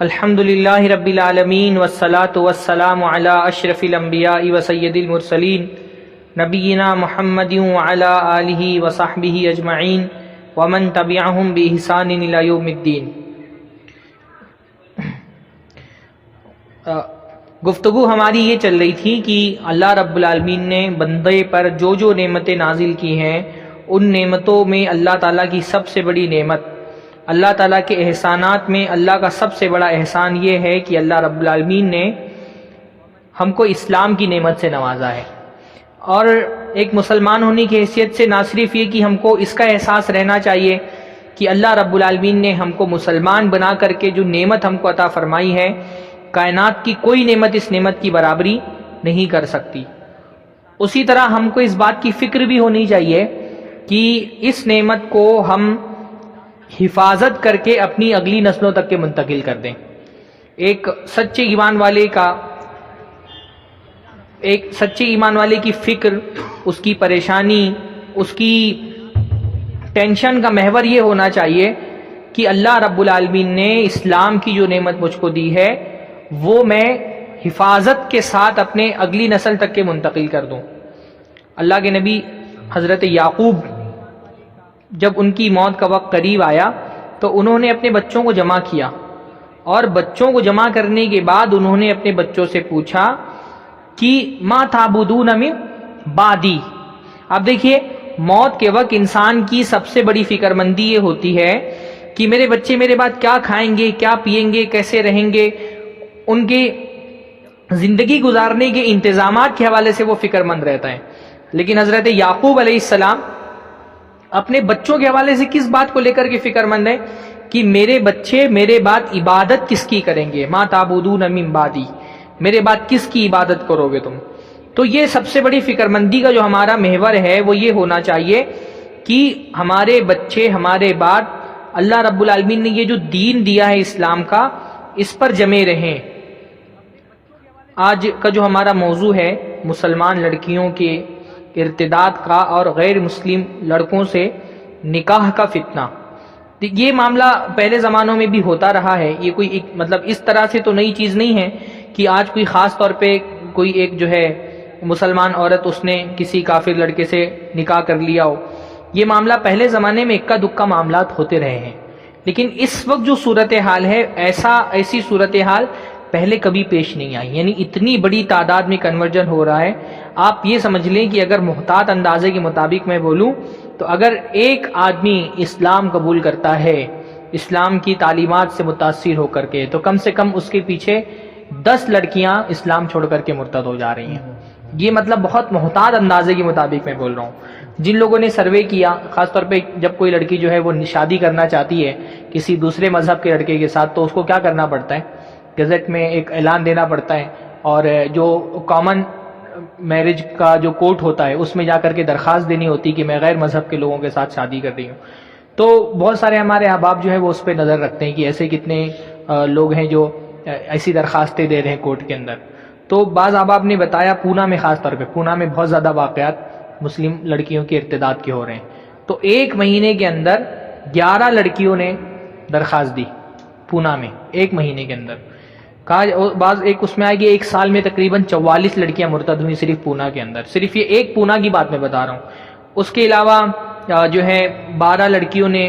الحمد للہ رب العالمین والصلاة والسلام علی اشرف الانبیاء وسید المرسلین نبینا محمد وعلی آلہ وصحبہ اجمعین ومن تبعہم بإحسان الی یوم الدین۔ گفتگو ہماری یہ چل رہی تھی کہ اللہ رب العالمین نے بندے پر جو جو نعمتیں نازل کی ہیں، ان نعمتوں میں اللہ تعالیٰ کی سب سے بڑی نعمت، اللہ تعالیٰ کے احسانات میں اللہ کا سب سے بڑا احسان یہ ہے کہ اللہ رب العالمین نے ہم کو اسلام کی نعمت سے نوازا ہے۔ اور ایک مسلمان ہونے کی حیثیت سے نہ صرف یہ کہ ہم کو اس کا احساس رہنا چاہیے کہ اللہ رب العالمین نے ہم کو مسلمان بنا کر کے جو نعمت ہم کو عطا فرمائی ہے، کائنات کی کوئی نعمت اس نعمت کی برابری نہیں کر سکتی۔ اسی طرح ہم کو اس بات کی فکر بھی ہونی چاہیے کہ اس نعمت کو ہم حفاظت کر کے اپنی اگلی نسلوں تک کے منتقل کر دیں۔ ایک سچے ایمان والے کی فکر، اس کی پریشانی، اس کی ٹینشن کا محور یہ ہونا چاہیے کہ اللہ رب العالمین نے اسلام کی جو نعمت مجھ کو دی ہے وہ میں حفاظت کے ساتھ اپنے اگلی نسل تک کے منتقل کر دوں۔ اللہ کے نبی حضرت یعقوب جب ان کی موت کا وقت قریب آیا تو انہوں نے اپنے بچوں کو جمع کیا، اور بچوں کو جمع کرنے کے بعد انہوں نے اپنے بچوں سے پوچھا کہ ما تعبدون من بعدی۔ اب دیکھیے، موت کے وقت انسان کی سب سے بڑی فکر مندی یہ ہوتی ہے کہ میرے بچے میرے بعد کیا کھائیں گے، کیا پیئیں گے، کیسے رہیں گے، ان کے زندگی گزارنے کے انتظامات کے حوالے سے وہ فکر مند رہتا ہے۔ لیکن حضرت یعقوب علیہ السلام اپنے بچوں کے حوالے سے کس بات کو لے کر کے فکر مند ہے کہ میرے بچے میرے بعد عبادت کس کی کریں گے، ما تعبدون من بعدی، میرے بعد کس کی عبادت کرو گے تم۔ تو یہ سب سے بڑی فکر مندی کا جو ہمارا محور ہے وہ یہ ہونا چاہیے کہ ہمارے بچے ہمارے بعد اللہ رب العالمین نے یہ جو دین دیا ہے اسلام کا، اس پر جمے رہیں۔ آج کا جو ہمارا موضوع ہے مسلمان لڑکیوں کے ارتداد کا اور غیر مسلم لڑکوں سے نکاح کا فتنہ، یہ معاملہ پہلے زمانوں میں بھی ہوتا رہا ہے۔ یہ کوئی مطلب اس طرح سے تو نئی چیز نہیں ہے کہ آج کوئی خاص طور پہ کوئی ایک جو ہے مسلمان عورت اس نے کسی کافر لڑکے سے نکاح کر لیا ہو۔ یہ معاملہ پہلے زمانے میں اکا دکا معاملات ہوتے رہے ہیں، لیکن اس وقت جو صورتحال ہے ایسی صورتحال پہلے کبھی پیش نہیں آئی، یعنی اتنی بڑی تعداد میں کنورجن ہو رہا ہے۔ آپ یہ سمجھ لیں کہ اگر محتاط اندازے کے مطابق میں بولوں تو اگر ایک آدمی اسلام قبول کرتا ہے اسلام کی تعلیمات سے متاثر ہو کر کے، تو کم سے کم اس کے پیچھے 10 لڑکیاں اسلام چھوڑ کر کے مرتد ہو جا رہی ہیں۔ یہ مطلب بہت محتاط اندازے کے مطابق میں بول رہا ہوں۔ جن لوگوں نے سروے کیا، خاص طور پہ جب کوئی لڑکی جو ہے وہ شادی کرنا چاہتی ہے کسی دوسرے مذہب کے لڑکے کے ساتھ، تو اس کو کیا کرنا پڑتا ہے، گزٹ میں ایک اعلان دینا پڑتا ہے، اور جو کامن میرج کا جو کورٹ ہوتا ہے اس میں جا کر کے درخواست دینی ہوتی کہ میں غیر مذہب کے لوگوں کے ساتھ شادی کر رہی ہوں۔ تو بہت سارے ہمارے احباب جو ہے وہ اس پہ نظر رکھتے ہیں کہ ایسے کتنے لوگ ہیں جو ایسی درخواستیں دے رہے ہیں کورٹ کے اندر۔ تو بعض احباب نے بتایا پونا میں، خاص طور پہ پونا میں بہت زیادہ واقعات مسلم لڑکیوں کے ارتداد کے ہو رہے ہیں۔ تو ایک مہینے کے اندر 11 لڑکیوں نے درخواست دی پونا میں، ایک مہینے کے اندر۔ بعض ایک اس میں آئے گی ایک سال میں تقریباً 44 لڑکیاں مرتد ہوئی صرف پونا کے اندر۔ صرف یہ ایک پونا کی بات میں بتا رہا ہوں۔ اس کے علاوہ جو ہے 12 لڑکیوں نے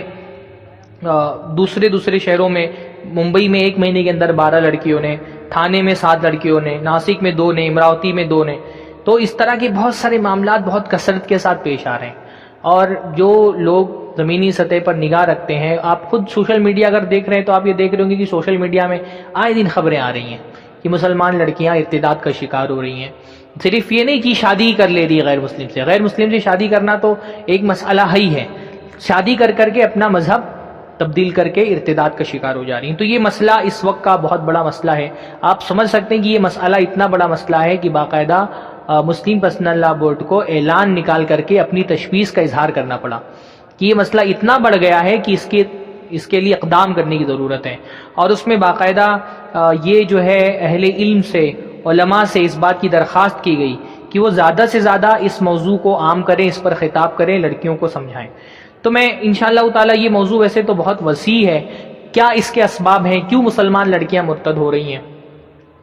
دوسرے شہروں میں، ممبئی میں ایک مہینے کے اندر 12 لڑکیوں نے، تھانے میں 7 لڑکیوں نے، ناسک میں 2 نے، امراوتی میں 2 نے۔ تو اس طرح کے بہت سارے معاملات بہت کثرت کے ساتھ پیش آ رہے ہیں، اور جو لوگ زمینی سطح پر نگاہ رکھتے ہیں، آپ خود سوشل میڈیا اگر دیکھ رہے ہیں تو آپ یہ دیکھ رہے ہوں گے کہ سوشل میڈیا میں آئے دن خبریں آ رہی ہیں کہ مسلمان لڑکیاں ارتداد کا شکار ہو رہی ہیں۔ صرف یہ نہیں کہ شادی کر لے رہی ہے غیر مسلم سے شادی کرنا تو ایک مسئلہ ہی ہے، شادی کر کے اپنا مذہب تبدیل کر کے ارتداد کا شکار ہو جا رہی ہیں۔ تو یہ مسئلہ اس وقت کا بہت بڑا مسئلہ ہے۔ آپ سمجھ سکتے ہیں کہ یہ مسئلہ اتنا بڑا مسئلہ ہے کہ باقاعدہ مسلم پرسنل لاء بورڈ کو اعلان نکال کر کے اپنی تشویش کا اظہار کرنا پڑا کہ یہ مسئلہ اتنا بڑھ گیا ہے کہ اس کے لیے اقدام کرنے کی ضرورت ہے۔ اور اس میں باقاعدہ یہ جو ہے اہل علم سے، علماء سے اس بات کی درخواست کی گئی کہ وہ زیادہ سے زیادہ اس موضوع کو عام کریں، اس پر خطاب کریں، لڑکیوں کو سمجھائیں۔ تو میں انشاءاللہ تعالی، یہ موضوع ویسے تو بہت وسیع ہے کیا اس کے اسباب ہیں، کیوں مسلمان لڑکیاں مرتد ہو رہی ہیں؟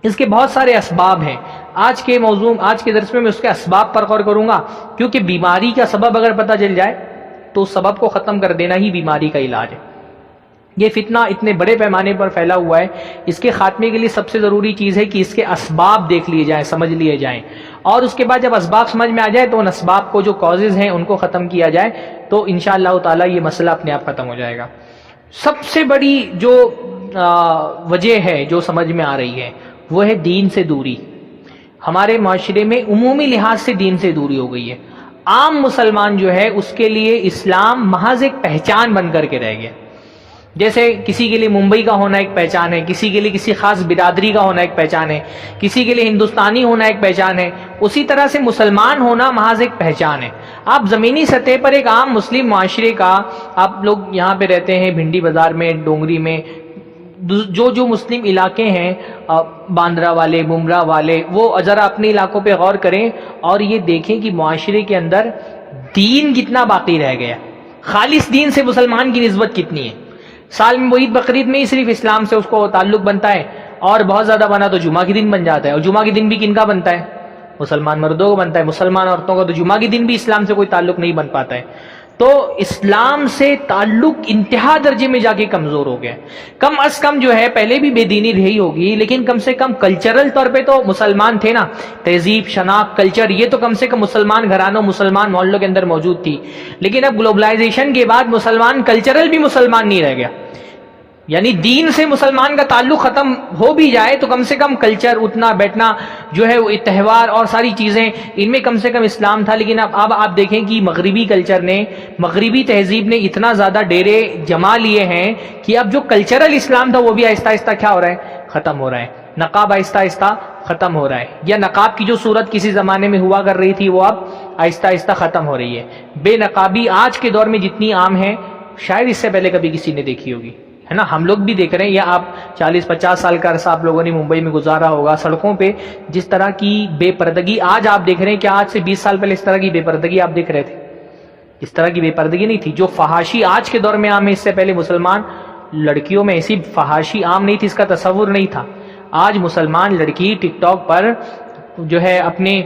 اس کے بہت سارے اسباب ہیں. آج کے درس میں اس کے اسباب پر غور کروں گا، کیونکہ بیماری کا سبب اگر پتہ چل جائے تو اس سبب کو ختم کر دینا ہی بیماری کا علاج ہے. یہ فتنہ اتنے بڑے پیمانے پر پھیلا ہوا ہے، اس کے خاتمے کے لیے سب سے ضروری چیز ہے کہ اس کے اسباب دیکھ لیے جائیں، سمجھ لیے جائیں، اور اس کے بعد جب اسباب سمجھ میں آ جائے تو ان اسباب کو جو کازز ہیں ان کو ختم کیا جائے تو انشاءاللہ تعالی یہ مسئلہ اپنے آپ ختم ہو جائے گا. سب سے بڑی جو وجہ ہے جو سمجھ میں آ رہی ہے وہ ہے دین سے دوری. ہمارے معاشرے میں عمومی لحاظ سے دین سے دوری ہو گئی ہے. عام مسلمان جو ہے اس کے لیے اسلام محض ایک پہچان بن کر کے رہ گیا. جیسے کسی کے لیے ممبئی کا ہونا ایک پہچان ہے، کسی کے لیے کسی خاص برادری کا ہونا ایک پہچان ہے، کسی کے لیے ہندوستانی ہونا ایک پہچان ہے، اسی طرح سے مسلمان ہونا محض ایک پہچان ہے. آپ زمینی سطح پر ایک عام مسلم معاشرے کا، آپ لوگ یہاں پہ رہتے ہیں بھنڈی بازار میں، ڈونگری میں، جو مسلم علاقے ہیں، باندرا والے، بمرہ والے، وہ ذرا اپنے علاقوں پہ غور کریں اور یہ دیکھیں کہ معاشرے کے اندر دین کتنا باقی رہ گیا، خالص دین سے مسلمان کی نسبت کتنی ہے. سال میں عید بقرعید میں ہی صرف اسلام سے اس کو تعلق بنتا ہے، اور بہت زیادہ بنا تو جمعہ کے دن بن جاتا ہے. اور جمعہ کے دن بھی کن کا بنتا ہے؟ مسلمان مردوں کو بنتا ہے. مسلمان عورتوں کا تو جمعہ کے دن بھی اسلام سے کوئی تعلق نہیں بن پاتا ہے. تو اسلام سے تعلق انتہا درجے میں جا کے کمزور ہو گیا. کم از کم جو ہے پہلے بھی بے دینی رہی ہوگی، لیکن کم سے کم کلچرل طور پہ تو مسلمان تھے نا. تہذیب، شناخت، کلچر، یہ تو کم سے کم مسلمان گھرانوں، مسلمان محلوں کے اندر موجود تھی. لیکن اب گلوبلائزیشن کے بعد مسلمان کلچرل بھی مسلمان نہیں رہ گیا. یعنی دین سے مسلمان کا تعلق ختم ہو بھی جائے تو کم سے کم کلچر، اٹھنا بیٹھنا جو ہے، وہ تہوار اور ساری چیزیں، ان میں کم سے کم اسلام تھا. لیکن اب آپ دیکھیں کہ مغربی کلچر نے، مغربی تہذیب نے اتنا زیادہ ڈیرے جما لیے ہیں کہ اب جو کلچرل اسلام تھا وہ بھی آہستہ آہستہ کیا ہو رہا ہے؟ ختم ہو رہا ہے. نقاب آہستہ آہستہ ختم ہو رہا ہے، یا نقاب کی جو صورت کسی زمانے میں ہوا کر رہی تھی وہ اب آہستہ آہستہ ختم ہو رہی ہے. بے نقابی آج کے دور میں جتنی عام ہے شاید اس سے پہلے کبھی کسی نے دیکھی ہوگی، ہے نا. ہم لوگ بھی دیکھ رہے ہیں، یا آپ 40-50 سال کا عرصہ آپ لوگوں نے ممبئی میں گزارا ہوگا، سڑکوں پہ جس طرح کی بے پردگی آج آپ دیکھ رہے ہیں کہ آج سے 20 سال پہلے اس طرح کی بے پردگی آپ دیکھ رہے تھے؟ اس طرح کی بے پردگی نہیں تھی. جو فحاشی آج کے دور میں عام ہے، اس سے پہلے مسلمان لڑکیوں میں ایسی فحاشی عام نہیں تھی، اس کا تصور نہیں تھا. آج مسلمان لڑکی ٹک ٹاک پر جو ہے اپنے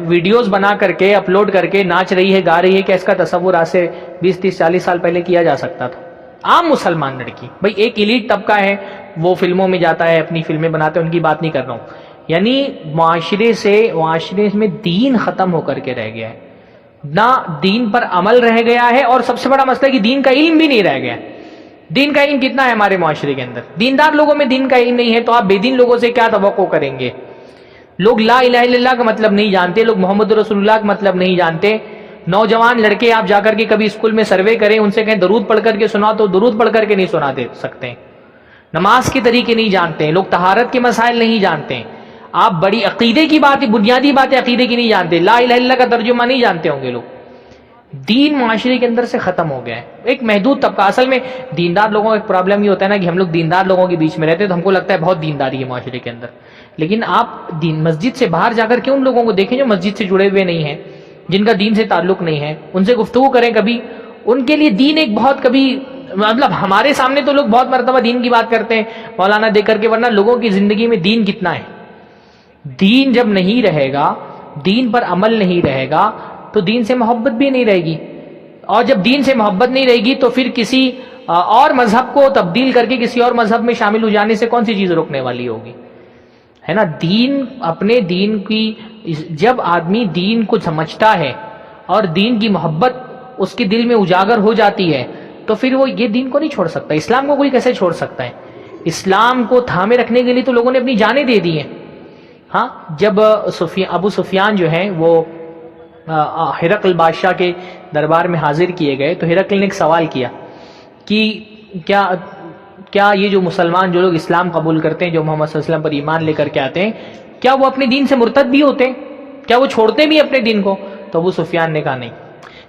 ویڈیوز بنا کر کے اپلوڈ کر کے ناچ رہی ہے، گا رہی ہے، کہ اس کا تصور آج سے 20-30-40 سال پہلے کیا جا سکتا تھا. عام مسلمان لڑکی، بھئی ایک ایلیٹ طبقہ ہے وہ فلموں میں جاتا ہے، اپنی فلمیں بناتے ہیں، ان کی بات نہیں کر رہا ہوں. یعنی معاشرے میں دین ختم ہو کر کے رہ گیا ہے، نہ دین پر عمل رہ گیا ہے، اور سب سے بڑا مسئلہ ہے کہ دین کا علم بھی نہیں رہ گیا. دین کا علم کتنا ہے ہمارے معاشرے کے اندر؟ دیندار لوگوں میں دین کا علم نہیں ہے، تو آپ بے دین لوگوں سے کیا توقع کریں گے؟ لوگ لا الہ الا اللہ کا مطلب نہیں جانتے، لوگ محمد رسول اللہ کا مطلب نہیں جانتے. نوجوان لڑکے آپ جا کر کے کبھی اسکول میں سروے کریں، ان سے کہیں درود پڑھ کر کے سنا تو درود پڑھ کر کے نہیں سنا دے سکتے. نماز کے طریقے نہیں جانتے ہیں لوگ، طہارت کے مسائل نہیں جانتے ہیں. آپ بڑی عقیدے کی باتیں، بنیادی باتیں عقیدے کی نہیں جانتے، لا الہ الا اللہ کا ترجمہ نہیں جانتے ہوں گے لوگ. دین معاشرے کے اندر سے ختم ہو گیا ہے. ایک محدود طبقہ، اصل میں دیندار لوگوں کا ایک پرابلم یہ ہوتا ہے نا کہ ہم لوگ دیندار لوگوں کے بیچ میں رہتے ہیں تو ہم کو لگتا ہے بہت دینداری ہے معاشرے کے اندر. لیکن آپ مسجد سے باہر جا کر کے ان لوگوں کو دیکھیں جو مسجد سے جڑے ہوئے نہیں ہیں، جن کا دین سے تعلق نہیں ہے، ان سے گفتگو کریں کبھی. ان کے لیے دین ایک بہت کبھی مطلب ہمارے سامنے تو لوگ بہت مرتبہ دین کی بات کرتے ہیں مولانا دے کر کے، ورنہ لوگوں کی زندگی میں دین کتنا ہے؟ دین جب نہیں رہے گا، دین پر عمل نہیں رہے گا تو دین سے محبت بھی نہیں رہے گی. اور جب دین سے محبت نہیں رہے گی تو پھر کسی اور مذہب کو تبدیل کر کے کسی اور مذہب میں شامل ہو جانے سے کون سی چیز روکنے والی ہوگی؟ ہے نا. دین، اپنے دین کی، جب آدمی دین کو سمجھتا ہے اور دین کی محبت اس کے دل میں اجاگر ہو جاتی ہے تو پھر وہ یہ دین کو نہیں چھوڑ سکتا. اسلام کو کوئی کیسے چھوڑ سکتا ہے؟ اسلام کو تھامے رکھنے کے لیے تو لوگوں نے اپنی جانیں دے دی ہیں. ہاں، جب ابو سفیان جو ہیں وہ ہرقل بادشاہ کے دربار میں حاضر کیے گئے تو ہرقل نے ایک سوال کیا کہ کیا یہ جو مسلمان جو لوگ اسلام قبول کرتے ہیں، جو محمد صلی اللہ علیہ وسلم پر ایمان لے کر کے آتے ہیں، کیا وہ اپنے دین سے مرتد بھی ہوتے ہیں؟ کیا وہ چھوڑتے بھی اپنے دین کو؟ تو ابو سفیان نے کہا نہیں.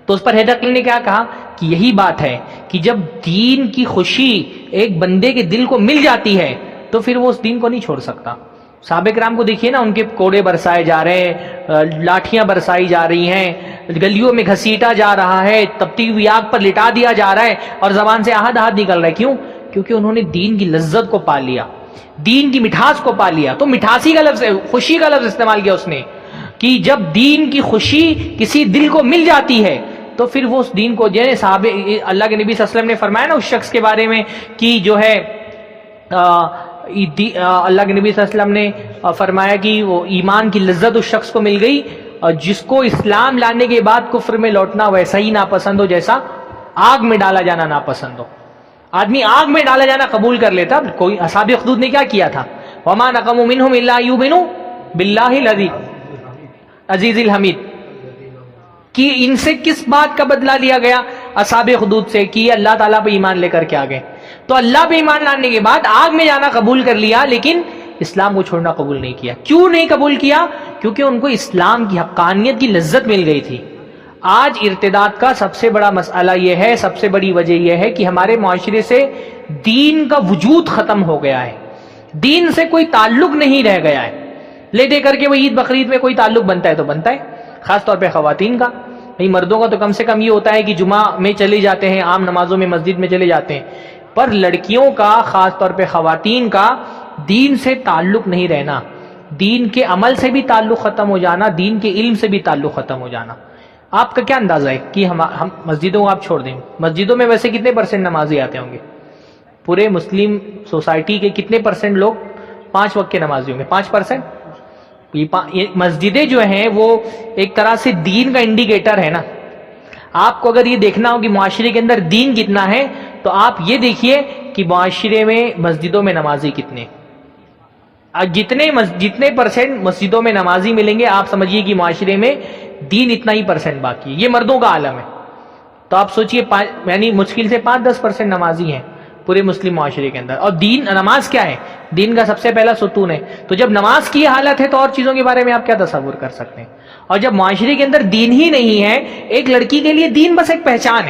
تو اس پر ہرقل نے کیا کہا کہ یہی بات ہے کہ جب دین کی خوشی ایک بندے کے دل کو مل جاتی ہے تو پھر وہ اس دین کو نہیں چھوڑ سکتا. صحابہ کرام کو دیکھیے نا، ان کے کوڑے برسائے جا رہے ہیں، لاٹھیاں برسائی جا رہی ہیں، گلیوں میں گھسیٹا جا رہا ہے، تپتی ہوئی آگ پر لٹا دیا جا رہا ہے، اور زبان سے آہد آہد نکل رہا ہے. کیوں؟ کیونکہ انہوں نے دین کی لذت کو پا لیا، دین کی مٹھاس کو پا لیا. تو مٹھاسی کا لفظ، خوشی کا لفظ استعمال کیا اس نے کہ جب دین کی خوشی کسی دل کو مل جاتی ہے تو پھر وہ اس دین کو جیسے صحابہ اللہ کے نبی صلی اللہ علیہ وسلم نے فرمایا نا اس شخص کے بارے میں کہ جو ہے اللہ کے نبی صلی اللہ علیہ وسلم نے فرمایا کہ وہ ایمان کی لذت اس شخص کو مل گئی جس کو اسلام لانے کے بعد کفر میں لوٹنا ویسا ہی ناپسند ہو جیسا آگ میں ڈالا جانا ناپسند ہو. آدمی آگ میں ڈالا جانا قبول کر لیتا. کوئی اصحاب اخدود نے کیا کیا تھا؟ وما نقموا منهم الا يؤمنوا بالله العزیز الحمید، کہ ان سے کس بات کا بدلہ لیا گیا؟ اصحاب اخدود سے، کہ اللہ تعالیٰ پہ ایمان لے کر کے آ گئے. تو اللہ پہ ایمان لانے کے بعد آگ میں جانا قبول کر لیا لیکن اسلام کو چھوڑنا قبول نہیں کیا. کیوں نہیں قبول کیا؟ کیونکہ ان کو اسلام کی حقانیت کی لذت مل گئی تھی. آج ارتداد کا سب سے بڑا مسئلہ یہ ہے، سب سے بڑی وجہ یہ ہے کہ ہمارے معاشرے سے دین کا وجود ختم ہو گیا ہے، دین سے کوئی تعلق نہیں رہ گیا ہے. لے دے کر کے وہ عید بقرعید میں کوئی تعلق بنتا ہے تو بنتا ہے، خاص طور پہ خواتین کا. بھئی مردوں کا تو کم سے کم یہ ہوتا ہے کہ جمعہ میں چلے جاتے ہیں، عام نمازوں میں مسجد میں چلے جاتے ہیں، پر لڑکیوں کا خاص طور پہ خواتین کا دین سے تعلق نہیں رہنا، دین کے عمل سے بھی تعلق ختم ہو جانا، دین کے علم سے بھی تعلق ختم ہو جانا. آپ کا کیا اندازہ ہے کہ ہم مسجدوں کو آپ چھوڑ دیں، مسجدوں میں ویسے کتنے % نمازی آتے ہوں گے؟ پورے مسلم سوسائٹی کے کتنے % لوگ 5 وقت کے نمازی ہوں گے؟ 5%. یہ مسجدیں جو ہیں وہ ایک طرح سے دین کا انڈیکیٹر ہے نا. آپ کو اگر یہ دیکھنا ہو کہ معاشرے کے اندر دین کتنا ہے تو آپ یہ دیکھیے کہ معاشرے میں مسجدوں میں نمازی کتنے، جتنے % مسجدوں میں نمازی ملیں گے آپ سمجھیے کہ معاشرے میں دین اتنا ہی % باقی ہے. یہ مردوں کا عالم ہے. تو آپ سوچئے یعنی مشکل سے 5-10% نمازی ہیں پورے مسلم معاشرے کے اندر. اور دین، نماز کیا ہے؟ دین کا سب سے پہلا ستون ہے. تو جب نماز کی حالت ہے تو اور چیزوں کے بارے میں آپ کیا تصور کر سکتے ہیں؟ اور جب معاشرے کے اندر دین ہی نہیں ہے، ایک لڑکی کے لیے دین بس ایک پہچان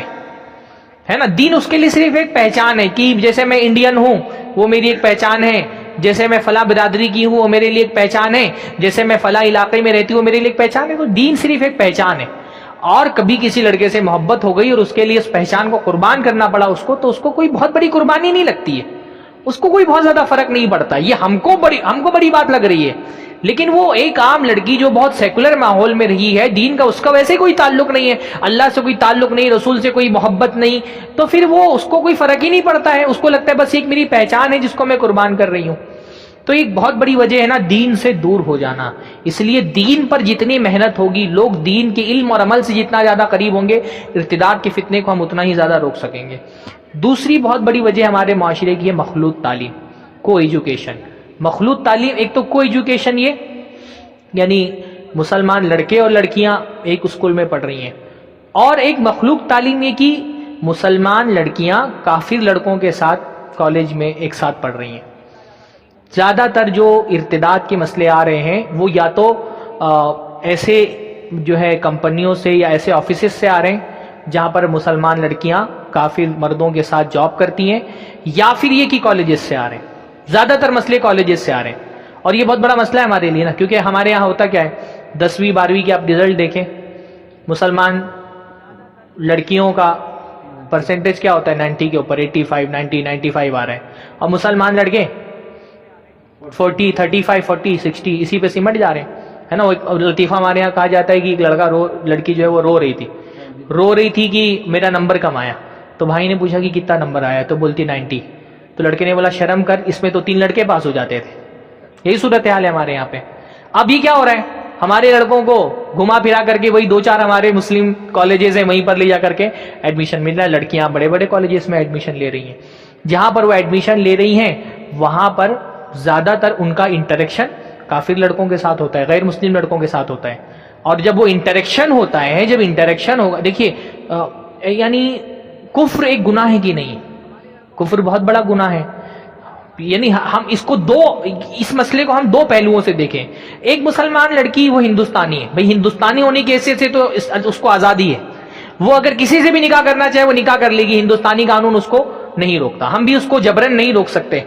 ہے نا. دین اس کے لیے صرف ایک پہچان ہے کہ جیسے میں انڈین ہوں وہ میری ایک پہچان ہے، جیسے میں فلاں برادری کی ہوں وہ میرے لیے ایک پہچان ہے، جیسے میں فلاں علاقے میں رہتی ہوں وہ میرے لیے ایک پہچان ہے. تو دین صرف ایک پہچان ہے. اور کبھی کسی لڑکے سے محبت ہو گئی اور اس کے لیے اس پہچان کو قربان کرنا پڑا اس کو، تو اس کو کوئی بہت بڑی قربانی نہیں لگتی ہے، اس کو کوئی بہت زیادہ فرق نہیں پڑتا. یہ ہم کو بڑی بات لگ رہی ہے، لیکن وہ ایک عام لڑکی جو بہت سیکولر ماحول میں رہی ہے، دین کا اس کا ویسے کوئی تعلق نہیں ہے، اللہ سے کوئی تعلق نہیں، رسول سے کوئی محبت نہیں، تو پھر وہ اس کو کوئی فرق ہی نہیں پڑتا ہے. اس کو لگتا ہے بس ایک میری پہچان ہے جس کو میں قربان کر رہی ہوں. تو ایک بہت بڑی وجہ ہے نا دین سے دور ہو جانا. اس لیے دین پر جتنی محنت ہوگی، لوگ دین کے علم اور عمل سے جتنا زیادہ قریب ہوں گے، ارتداد کے فتنے کو ہم اتنا ہی زیادہ روک سکیں گے. دوسری بہت بڑی وجہ ہمارے معاشرے کی ہے مخلوط تعلیم، کو ایجوکیشن. مخلوط تعلیم، ایک تو کو ایجوکیشن، یہ یعنی مسلمان لڑکے اور لڑکیاں ایک اسکول میں پڑھ رہی ہیں، اور ایک مخلوط تعلیم یہ کہ مسلمان لڑکیاں کافر لڑکوں کے ساتھ کالج میں ایک ساتھ پڑھ رہی ہیں. زیادہ تر جو ارتداد کے مسئلے آ رہے ہیں وہ یا تو ایسے جو ہے کمپنیوں سے یا ایسے آفیسز سے آ رہے ہیں جہاں پر مسلمان لڑکیاں کافر مردوں کے ساتھ جاب کرتی ہیں، یا پھر یہ کہ کالجز سے آ رہے ہیں. زیادہ تر مسئلے کالجز سے آ رہے ہیں، اور یہ بہت بڑا مسئلہ ہے ہمارے لیے نا، کیونکہ ہمارے یہاں ہوتا کیا ہے، 10ویں 12ویں کے آپ رزلٹ دیکھیں، مسلمان لڑکیوں کا پرسنٹیج کیا ہوتا ہے 90 کے اوپر، 85 90 95 آ رہے ہیں، اور مسلمان لڑکے 40 35 40 60 اسی پہ سمٹ جا رہے ہیں، ہے نا. وہ لطیفہ ہمارے یہاں کہا جاتا ہے کہ ایک لڑکی جو ہے وہ رو رہی تھی کہ میرا نمبر کم آیا. تو بھائی نے پوچھا کہ کتنا نمبر آیا، تو بولتی 90. تو لڑکے نے بولا شرم کر، اس میں تو 3 لڑکے پاس ہو جاتے تھے. یہی صورتحال ہے ہمارے یہاں پہ. اب یہ کیا ہو رہا ہے، ہمارے لڑکوں کو گھما پھرا کر کے وہی 2-4 ہمارے مسلم کالجز ہیں وہیں پر لے جا کر کے ایڈمیشن مل رہا ہے. لڑکیاں بڑے بڑے کالجز میں ایڈمیشن لے رہی ہیں. جہاں پر وہ ایڈمیشن لے رہی ہیں وہاں پر زیادہ تر ان کا انٹریکشن کافر لڑکوں کے ساتھ ہوتا ہے، غیر مسلم لڑکوں کے ساتھ ہوتا ہے. اور جب وہ انٹریکشن ہوتا ہے، جب انٹریکشن ہوگا، دیکھیے یعنی کفر ایک گناہ ہے کہ نہیں؟ کفر بہت بڑا گناہ ہے. یعنی ہم اس مسئلے کو ہم 2 پہلوؤں سے دیکھیں. ایک مسلمان لڑکی وہ ہندوستانی ہے، بھئی ہندوستانی ہونے کی حیثیت سے تو اس کو آزادی ہے، وہ اگر کسی سے بھی نکاح کرنا چاہے وہ نکاح کر لے گی، ہندوستانی قانون اس کو نہیں روکتا. ہم بھی اس کو جبرن نہیں روک سکتے،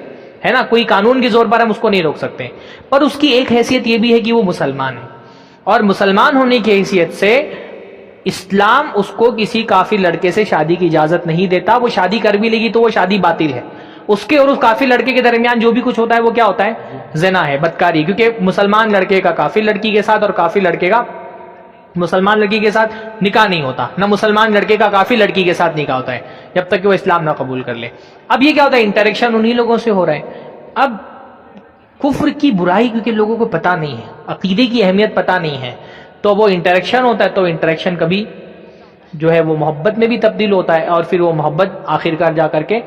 ہے نا، کوئی قانون کے زور پر ہم اس کو نہیں روک سکتے. پر اس کی ایک حیثیت یہ بھی ہے کہ وہ مسلمان ہے، اور مسلمان ہونے کی حیثیت سے اسلام اس کو کسی کافر لڑکے سے شادی کی اجازت نہیں دیتا. وہ شادی کر بھی لے گی تو وہ شادی باطل ہے، اس کے اور اس کافر لڑکے کے درمیان جو بھی کچھ ہوتا ہے وہ کیا ہوتا ہے؟ زنا ہے، بدکاری. کیونکہ مسلمان لڑکے کا کافر لڑکی کے ساتھ اور کافر لڑکے کا مسلمان لڑکی کے ساتھ نکاح نہیں ہوتا، نہ مسلمان لڑکے کا کافر لڑکی کے ساتھ نکاح ہوتا ہے جب تک کہ وہ اسلام نہ قبول کر لے. اب یہ کیا ہوتا ہے؟ انٹریکشن انہی لوگوں سے ہو رہا ہے. اب کفر کی برائی کیونکہ لوگوں کو پتہ نہیں ہے، عقیدے کی اہمیت پتہ نہیں ہے، تو وہ انٹریکشن ہوتا ہے، تو انٹریکشن کبھی جو ہے وہ محبت میں بھی تبدیل ہوتا ہے، اور پھر وہ محبت آخرکار جا کر کے